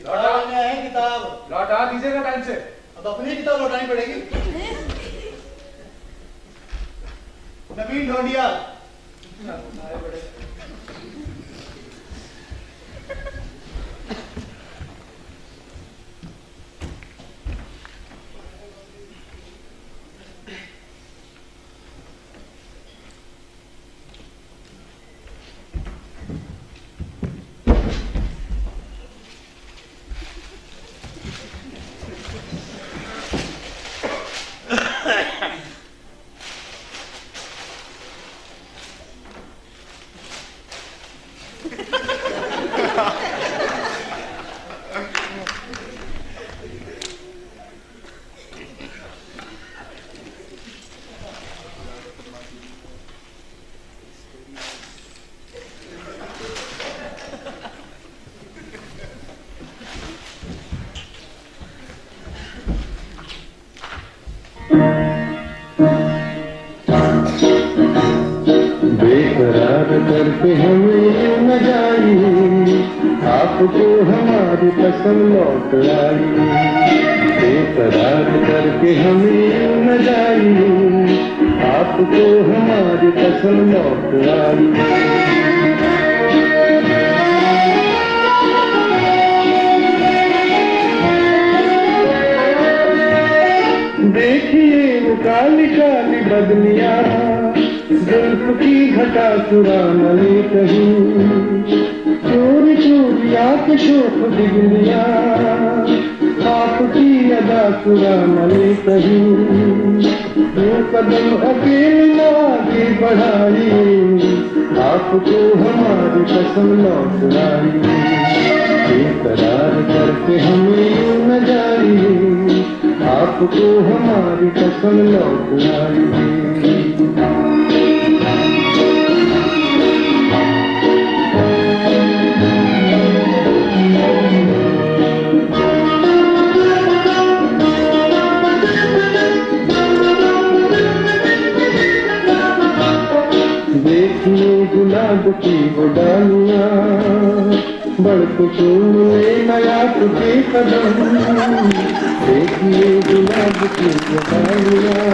लौटा है किताब। लौटा दीजिएगा टाइम से। अब अपनी किताब लौटानी पड़ेगी। नवीन ढोंडिया। बेकरार करके हमें न जाइए, आपको हमारी कसम लौट आई। बेकरार करके हमें न जाइए, आपको हमारी कसम लौट आई। देखिए वो काली काली बदलियां, जुल्फ की घटा चुरा नली कहीं, चोरी चोरी आके शोक बिगलिया, आपकी अदा चुरा नली कहीं। वो कदम अकेले आगे बढ़ाई, आपको हमारी कसम लौट आई। बेकरार करके हमें न जाइए, आपको हमारी कसम लौट आई। देखिए गुलाब की वो डालियां, बढ़ के चूम ले नया तुझे कदम। देखिए गुलाब की वो डालियां,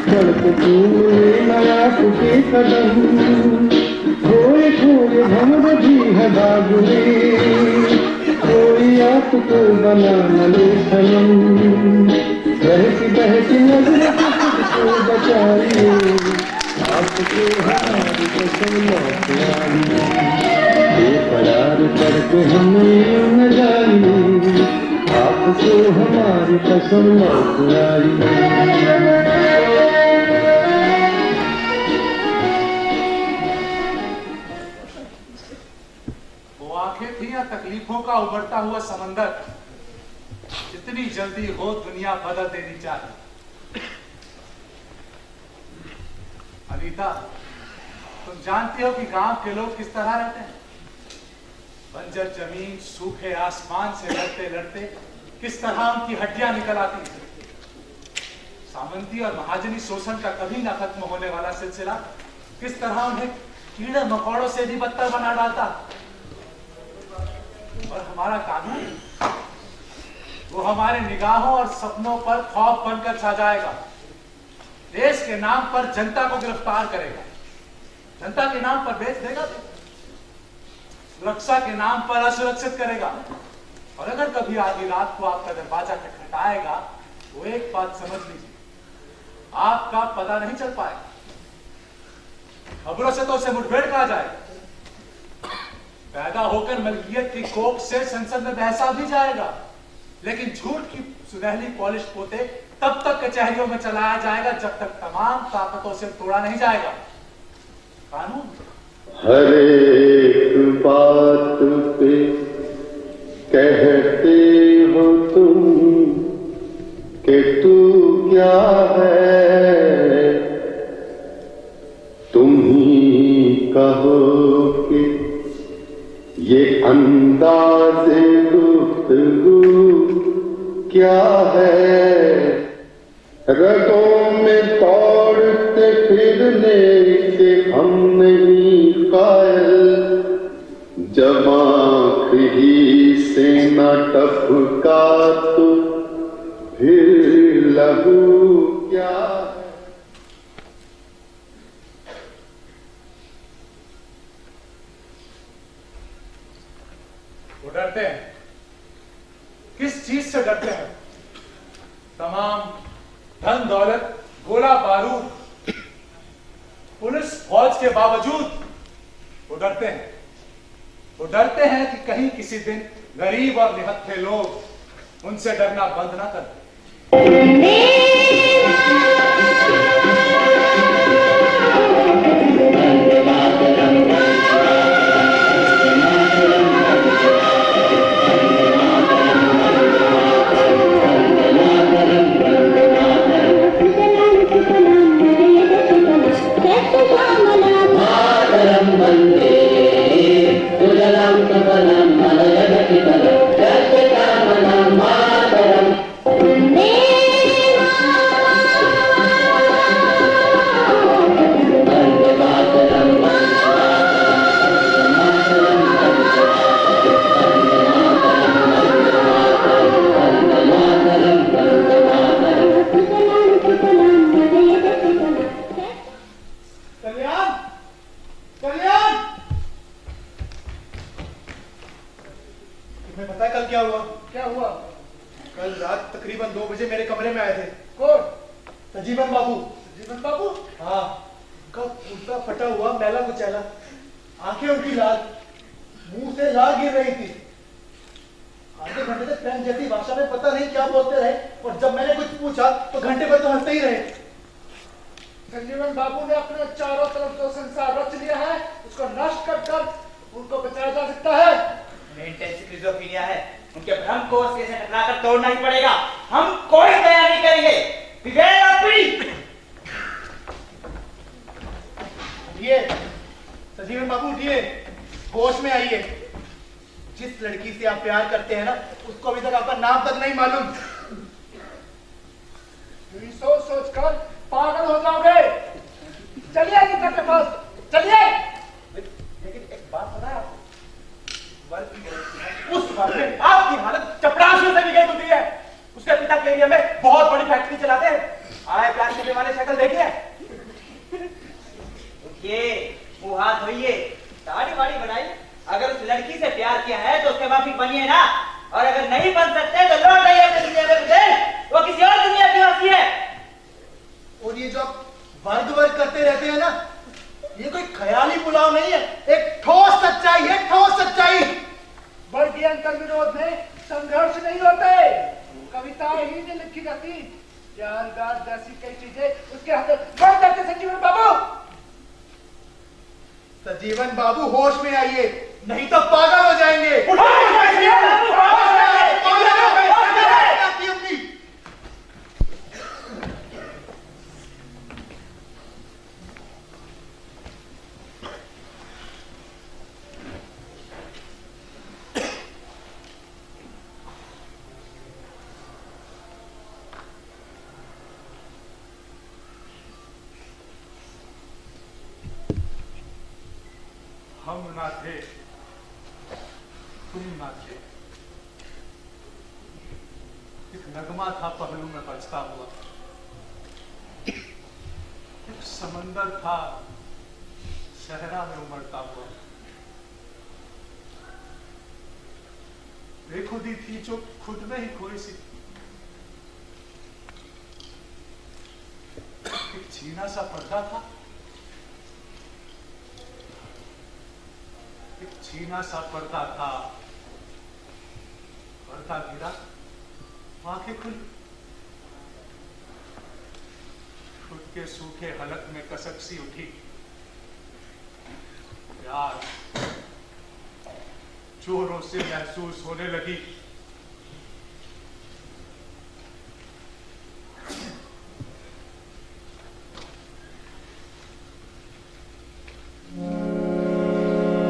बढ़ के चूम ले नया तुझे कदम। खोए खोए भंवर भी है बाग में, कोई आपको बना न ले सनम। बहती नजर तुझको बचाई, आपको हमारी कसम लौट आई। बेकरार करके हमें न जाइए, आपको हमारी कसम लौट आई। वो आंखें थी या तकलीफों का उभरता हुआ समंदर? जितनी जल्दी हो दुनिया बदल देनी चाहिए। अनीता, तुम जानती हो कि गांव के लोग किस तरह रहते हैं? बंजर जमीन, सूखे आसमान से लड़ते लड़ते किस तरह उनकी हड्डियां निकल आती हैं। सामंती और महाजनी शोषण का कभी ना खत्म होने वाला सिलसिला किस तरह उन्हें कीड़े मकोड़ों से भी बदतर बना डालता। और हमारा कानून, वो हमारे निगाहों और सपनों पर खौफ बनकर छा जाएगा। देश के नाम पर जनता को गिरफ्तार करेगा, जनता के नाम पर बेच देगा, सुरक्षा के नाम पर असुरक्षित करेगा। और अगर कभी आधी रात को आपका दरवाजा खटखटाएगा तो एक बात समझ लीजिए, आपका पता नहीं चल पाएगा। खबरों से तो उसे मुठभेड़ कहा जाएगा, पैदा होकर मलकियत की कोख से संसद में बहसा भी जाएगा, लेकिन झूठ की सुनहली पॉलिश पोते तब तक कचहरियों में चलाया जाएगा जब तक तमाम ताकतों से तोड़ा नहीं जाएगा कानून। हर एक बात पे कहते हो तुम कि तू क्या है, तुम ही कहो कि ये अंदाज़े गुफ्तगू क्या है। रगों में दौड़ते फिरने से हम नहीं कायल, जब आँख ही से न टपका तो फिर लहू क्या है। वो डरते हैं, किस चीज से डरते हैं? तमाम धन दौलत, गोला बारूद, पुलिस फौज के बावजूद वो डरते हैं। वो डरते हैं कि कहीं किसी दिन गरीब और निहत्थे लोग उनसे डरना बंद ना कर दें। सजीवन बाबू। सजीवन बाबू? हाँ, उनका कुर्ता फटा हुआ, मैला कुचैला, आंखें उनकी लाल, मुंह से लाल गिर रही थी। आधे घंटे तक फ्रेंच जैसी भाषा में पता नहीं क्या बोलते रहे, और जब मैंने कुछ पूछा तो घंटे भर तो हंसते ही रहे। संजीवन बाबू ने अपने चारों तरफ जो संसार रच लिया है उसको नष्ट कर कर उनको बचाया जा सकता है। स्किज़ोफ्रेनिया है, उनके भ्रम को उसके से टकराकर तोड़ना ही पड़ेगा। हम कोई दया नहीं करेंगे। उठिए सजीवन बाबू, उठिए, होश में आइए। जिस लड़की से आप प्यार करते हैं ना, उसको अभी तक आपका नाम तक नहीं मालूम। सोच सोच कर पागल हो जाओगे। चलिए गीता के पास, चलिए। लेकिन एक बात पता है आपको, उस वर्ग में आपकी हालत चपरासियों से भी गई होती है। उसके पिता के एरिया में बहुत बड़ी फैक्ट्री चलाते हैं। आए प्यार करने वाले शक्ल देखिए। उठिए, मुंह हाथ धोइए, दाढ़ी वाड़ी बनाइए। अगर उस लड़की से प्यार किया है तो उसके माफिक बनिए ना, और अगर नहीं बन सकते तो लौट आइए अपनी दुनिया में। वो किसी और दुनिया की वासी है। और ये जो आप वर्ग करते रहते हैं ना, ये कोई ख्याली पुलाव नहीं है, एक ठोस सच्चाई है, ठोस सच्चाई। वर्गीय अंतर विरोध में संघर्ष नहीं होते, कविताएं ही नहीं लिखी जाती। ज्ञान गाथ जैसी कई चीजें उसके हाथ बढ़ जाते। संजीवन बाबू, सजीवन बाबू, होश में आइए। नहीं तो पागल हो जाएंगे। हम ना थे, तुम ना थे, एक नगमा था पहलू में बजता हुआ, एक समंदर था सहरा में उमड़ता हुआ, बेखुदी थी जो खुद में ही खोई सी, एक छीना सा पर्दा था, एक छीना सा पर्दा था, पर्दा गिरा, आंखें खुली, खुद के सूखे हलक में कसक सी उठी, प्यार जोरों से महसूस होने लगी।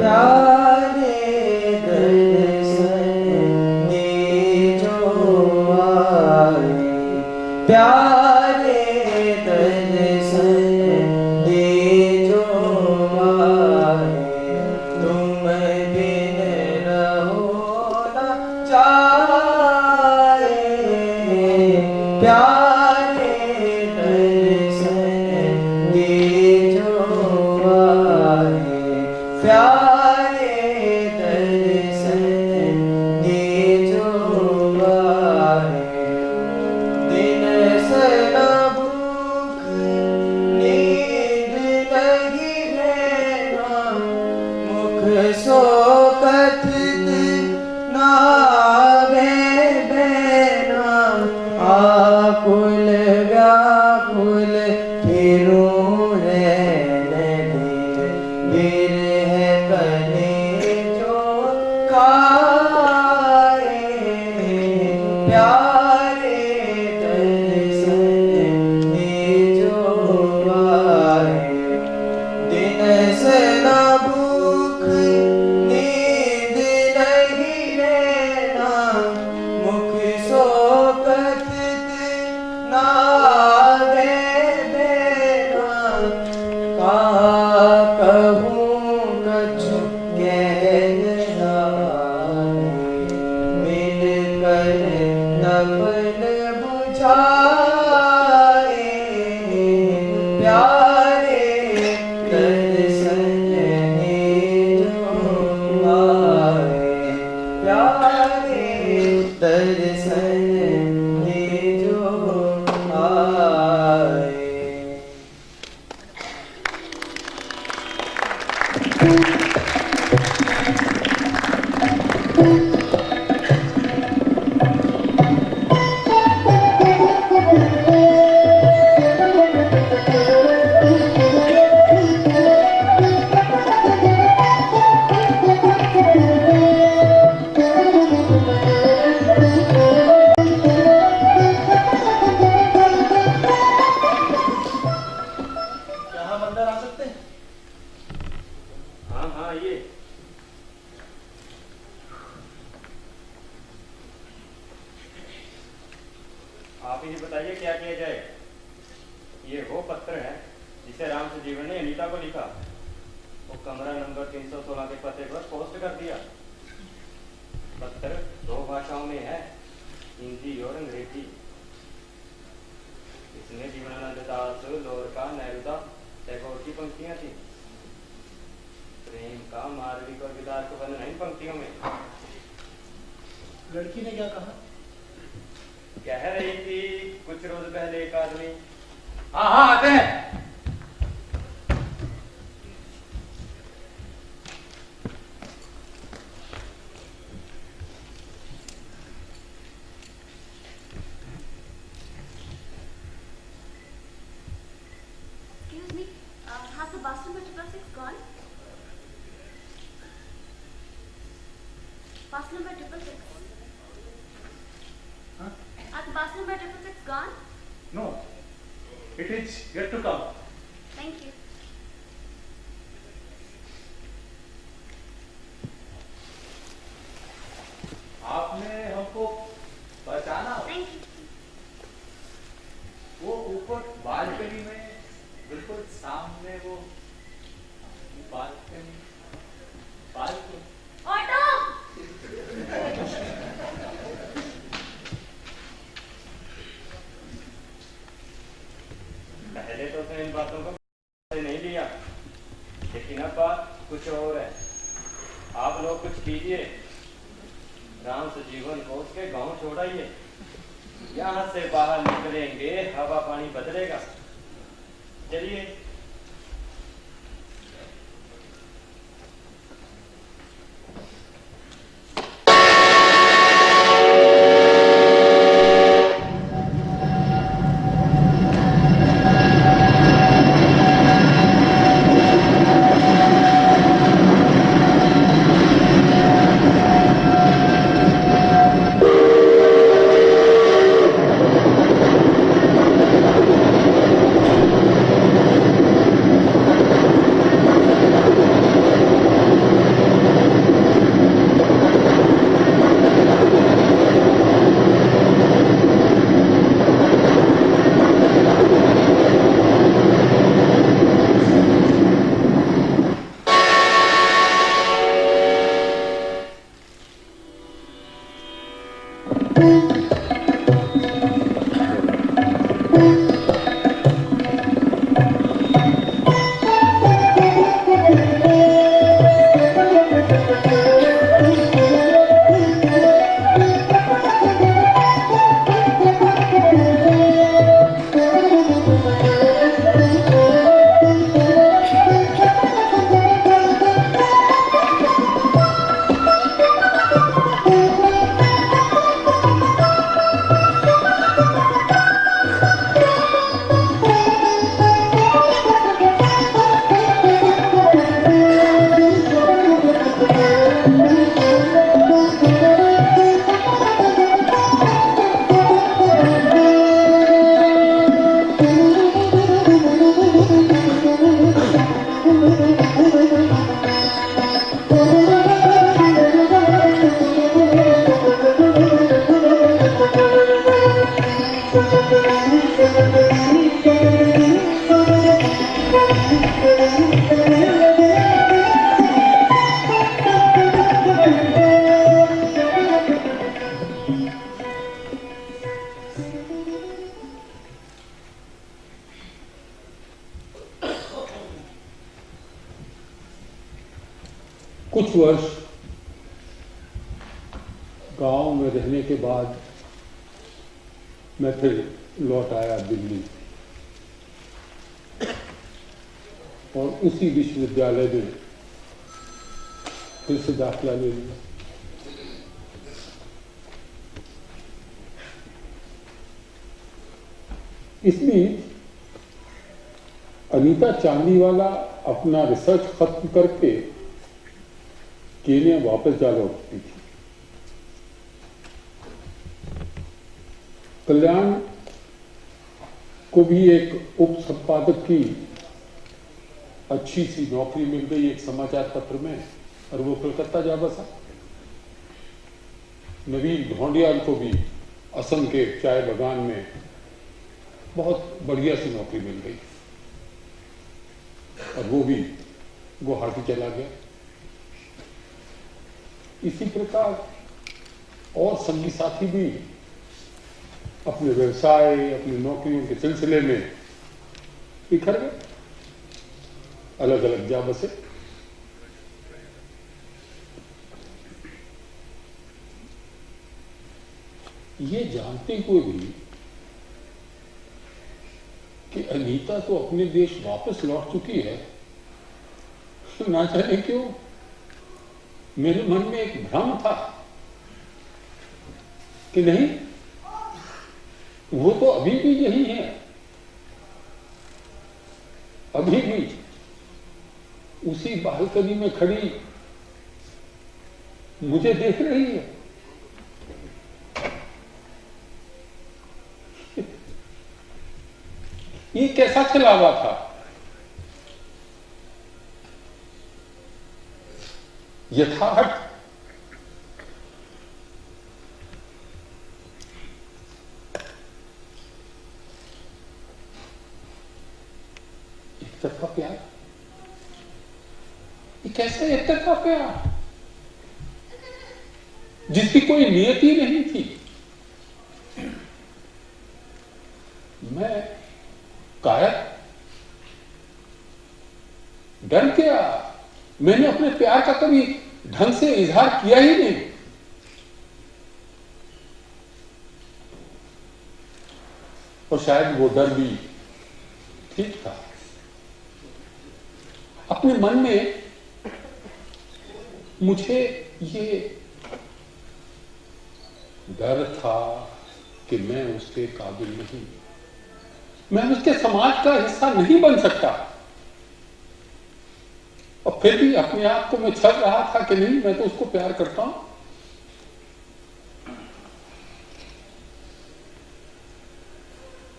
प्यारे दर्शन दे जो आए, प्यारे दर्शन दे जो आए, तुम बिन रहो न जाए, प्यारे दर्शन दे जो आए, प्यारे दर्शन दे जो आए, दिन सना भूख नींद लगी रहना, मुख शोकत नावे बहना, आकुल व्याकुल फिरूं रहने गिर है कने जो खाए, प्यारे दर्शन दे जो आए, दिन सना भूख नींद नहीं रहना, मुख शोकत नावे बहना, कहूँ कछु कहना मिलकर तपन बुझाए, प्यारे दर्शन दे जो आए, प्यारे दर्शन दे जो आए। क्या हम अंदर आ सकते हैं? हाँ हाँ आइए। आप ही बताइए क्या किया जाए। ये वो पत्र है जिसे राम से जीवन ने अनीता को लिखा। वो कमरा नंबर 316 के पते पर पोस्ट कर दिया। पत्र 2 भाषाओं में है, हिंदी और अंग्रेजी। इसमें जीवनानंद दास, लोरका, नेरुदा, टैगोर की पंक्तियां थी। प्रेम का मार्मिक और विदार्थ वर्णन इन पंक्तियों में। लड़की ने क्या कहा? कह रही थी कुछ रोज पहले एक आदमी। हाँ हाँ आते हैं। Excuse me, has the bus number 666 gone? Bus number 666. Are the bus number 666 gone? No, it is yet to come. Thank you. आपने हमको पहचाना? Thank you. वो ऊपर बालकनी में बिल्कुल सामने वो बालकनी Auto! पहले तो उसने इन बातों को नहीं लिया, लेकिन अब बात कुछ और है। आप लोग कुछ कीजिए, राम सजीवन को उसके गांव छोड़ाइए। यहाँ से बाहर निकलेंगे, हवा पानी बदलेगा। चलिए। कुछ वर्ष गांव में रहने के बाद मैं फिर लौट आया दिल्ली और उसी विश्वविद्यालय में फिर से दाखिला ले लिया। इसमें अनीता चांदीवाला अपना रिसर्च खत्म करके केन्या वापस जा लौटती थी। कल्याण को भी एक उप संपादक की अच्छी सी नौकरी मिल गई एक समाचार पत्र में और वो कलकत्ता जा बसा। नवीन ढोंडियाल को भी असम के चाय बागान में बहुत बढ़िया सी नौकरी मिल गई और वो भी गुवाहाटी चला गया। इसी प्रकार और संगी साथी भी अपने व्यवसाय अपनी नौकरियों के सिलसिले में बिखर गए, अलग अलग जा बसे। ये जानते हुए भी कि अनीता तो अपने देश वापस लौट चुकी है, ना जाने क्यों मेरे मन में एक भ्रम था कि नहीं, वो तो अभी भी यही है, अभी भी उसी बालकनी में खड़ी मुझे देख रही है। ये कैसा छलावा था? यथार्थ एक तरफा प्यार, ये कैसे एक तरफा प्यार जिसकी कोई नियति नहीं थी? मैं कायर, डर गया। मैंने अपने प्यार का कभी ढंग से इजहार किया ही नहीं। और शायद वो डर भी ठीक था। अपने मन में मुझे ये डर था कि मैं उसके काबिल नहीं, मैं उसके समाज का हिस्सा नहीं बन सकता। और फिर भी अपने आप को मैं छल रहा था कि नहीं, मैं तो उसको प्यार करता हूं।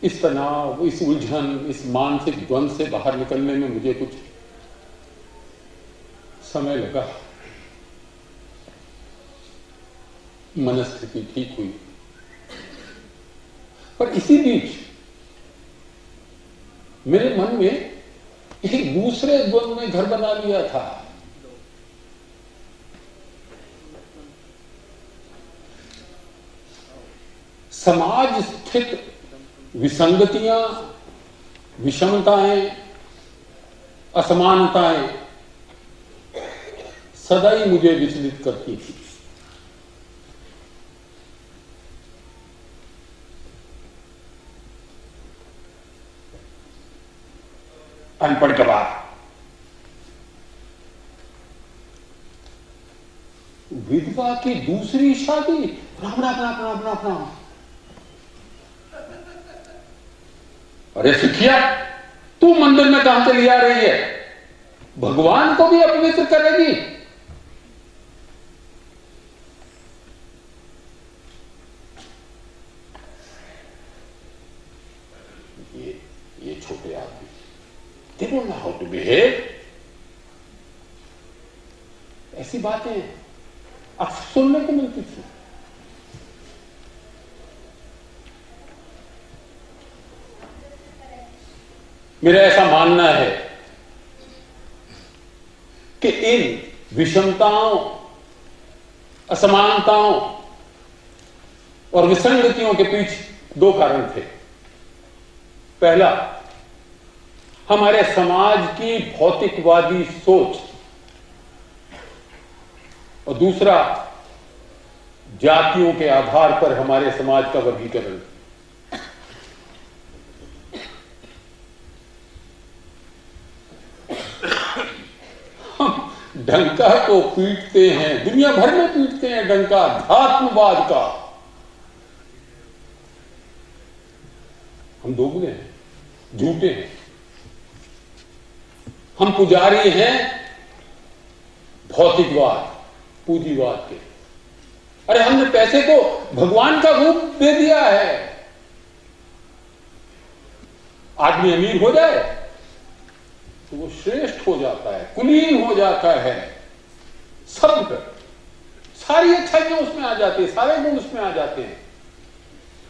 इस तनाव, इस उलझन, इस मानसिक द्वंद से बाहर निकलने में मुझे कुछ समय लगा। मनस्थिति ठीक हुई, पर इसी बीच मेरे मन में एक दूसरे द्वंद में घर बना लिया था। समाज स्थित विसंगतियां, विषमताएं, असमानताएं सदा ही मुझे विचलित करती थी। अनपढ़ गवार, विधवा की दूसरी शादी, राम राम राम राम राम राम। अरे सिखिया, तू मंदिर में कहां से लिया रही है? भगवान को भी अपवित्र करेगी। ये छोटे आदमी, they don't know how to behave। ऐसी बातें अक्सर सुनने को मिलती थी। मेरा ऐसा मानना है कि इन विषमताओं, असमानताओं और विसंगतियों के पीछे दो कारण थे। पहला, हमारे समाज की भौतिकवादी सोच, और दूसरा, जातियों के आधार पर हमारे समाज का वर्गीकरण। हम डंका को पीटते हैं, दुनिया भर में पीटते हैं डंका अध्यात्मवाद का। हम दोगले हैं, झूठे हैं, हम पुजारी हैं भौतिकवाद, पूंजीवाद के। अरे हमने पैसे को भगवान का रूप दे दिया है। आदमी अमीर हो जाए तो वो श्रेष्ठ हो जाता है, कुलीन हो जाता है, सब सारी अच्छाइयां उसमें आ जाती है, सारे गुण उसमें आ जाते हैं।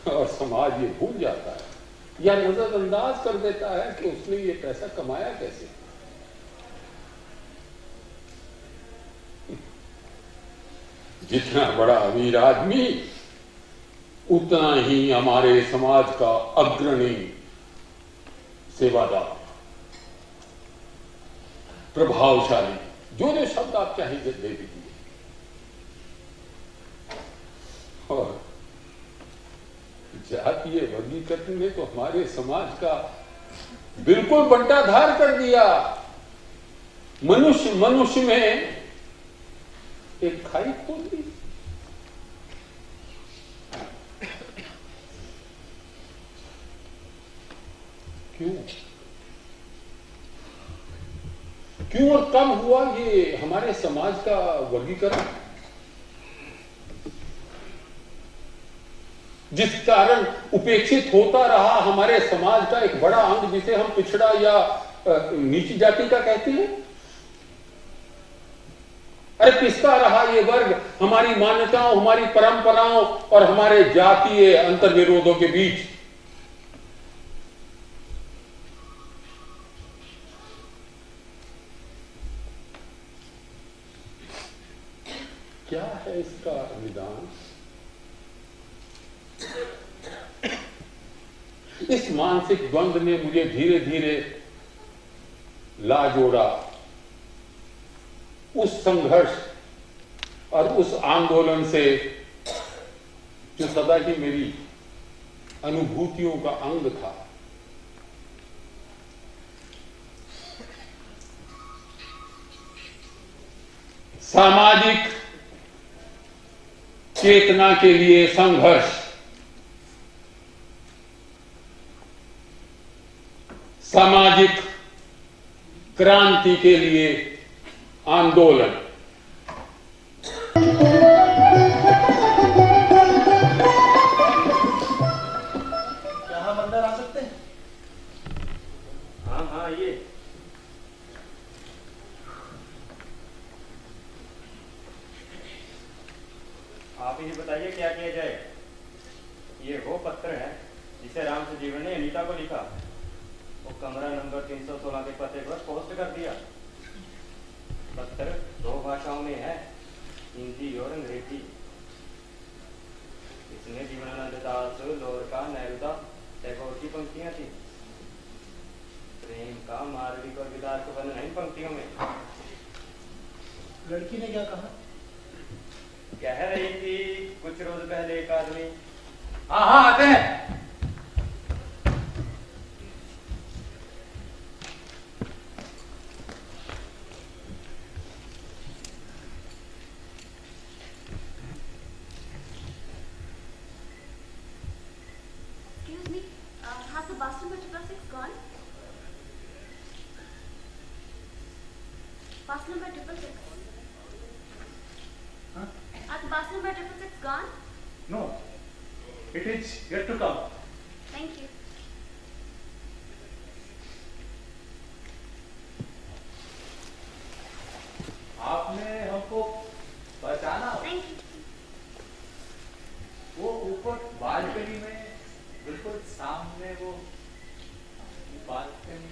और समाज ये भूल जाता है या नजरअंदाज कर देता है कि उसने ये पैसा कमाया कैसे। जितना बड़ा अमीर आदमी उतना ही हमारे समाज का अग्रणी सेवादार, प्रभावशाली, जो शब्द आप चाहे दे दीजिए। और जातीय वर्गीकरण ने तो हमारे समाज का बिल्कुल बंटाधार कर दिया। मनुष्य मनुष्य में एक खाई खोल दी। क्यों और कब हुआ ये हमारे समाज का वर्गीकरण? जिस कारण उपेक्षित होता रहा हमारे समाज का एक बड़ा अंग, जिसे हम पिछड़ा या नीची जाति का कहते हैं। अरे पिसता रहा ये वर्ग हमारी मान्यताओं, हमारी परंपराओं और हमारे जातीय अंतर्विरोधों के बीच। क्या है इसका निदान? इस मानसिक द्वंद ने मुझे धीरे धीरे ला जोड़ा उस संघर्ष और उस आंदोलन से जो सदा ही मेरी अनुभूतियों का अंग था। सामाजिक चेतना के लिए संघर्ष, सामाजिक क्रांति के लिए आंदोलन। क्या हम अंदर आ सकते हैं? हाँ हाँ आइए। आप ही बताइए क्या किया जाए। ये वो पत्र है जिसे राम से जीवन ने अनीता को लिखा। वो कमरा नंबर 316 के पते पर पोस्ट कर दिया। पत्र 2 भाषाओं में है, हिंदी और अंग्रेजी। इसमें जीवनानंद दास, लोरका, नेरुदा, टैगोर की पंक्तियां थी। प्रेम का मार्मिक और विदारक वर्णन इन पंक्तियों में। लड़की ने क्या कहा? कह रही थी कुछ रोज पहले एक आदमी। हाँ हाँ आते हैं। Excuse me, has the bus number 666 gone? Bus number 666. Huh? Has the bus number 666 gone? No, it is yet to come. Thank you. आपने हमको पहचाना? Thank you. वो ऊपर बालकनी में बिल्कुल सामने वो बालकनी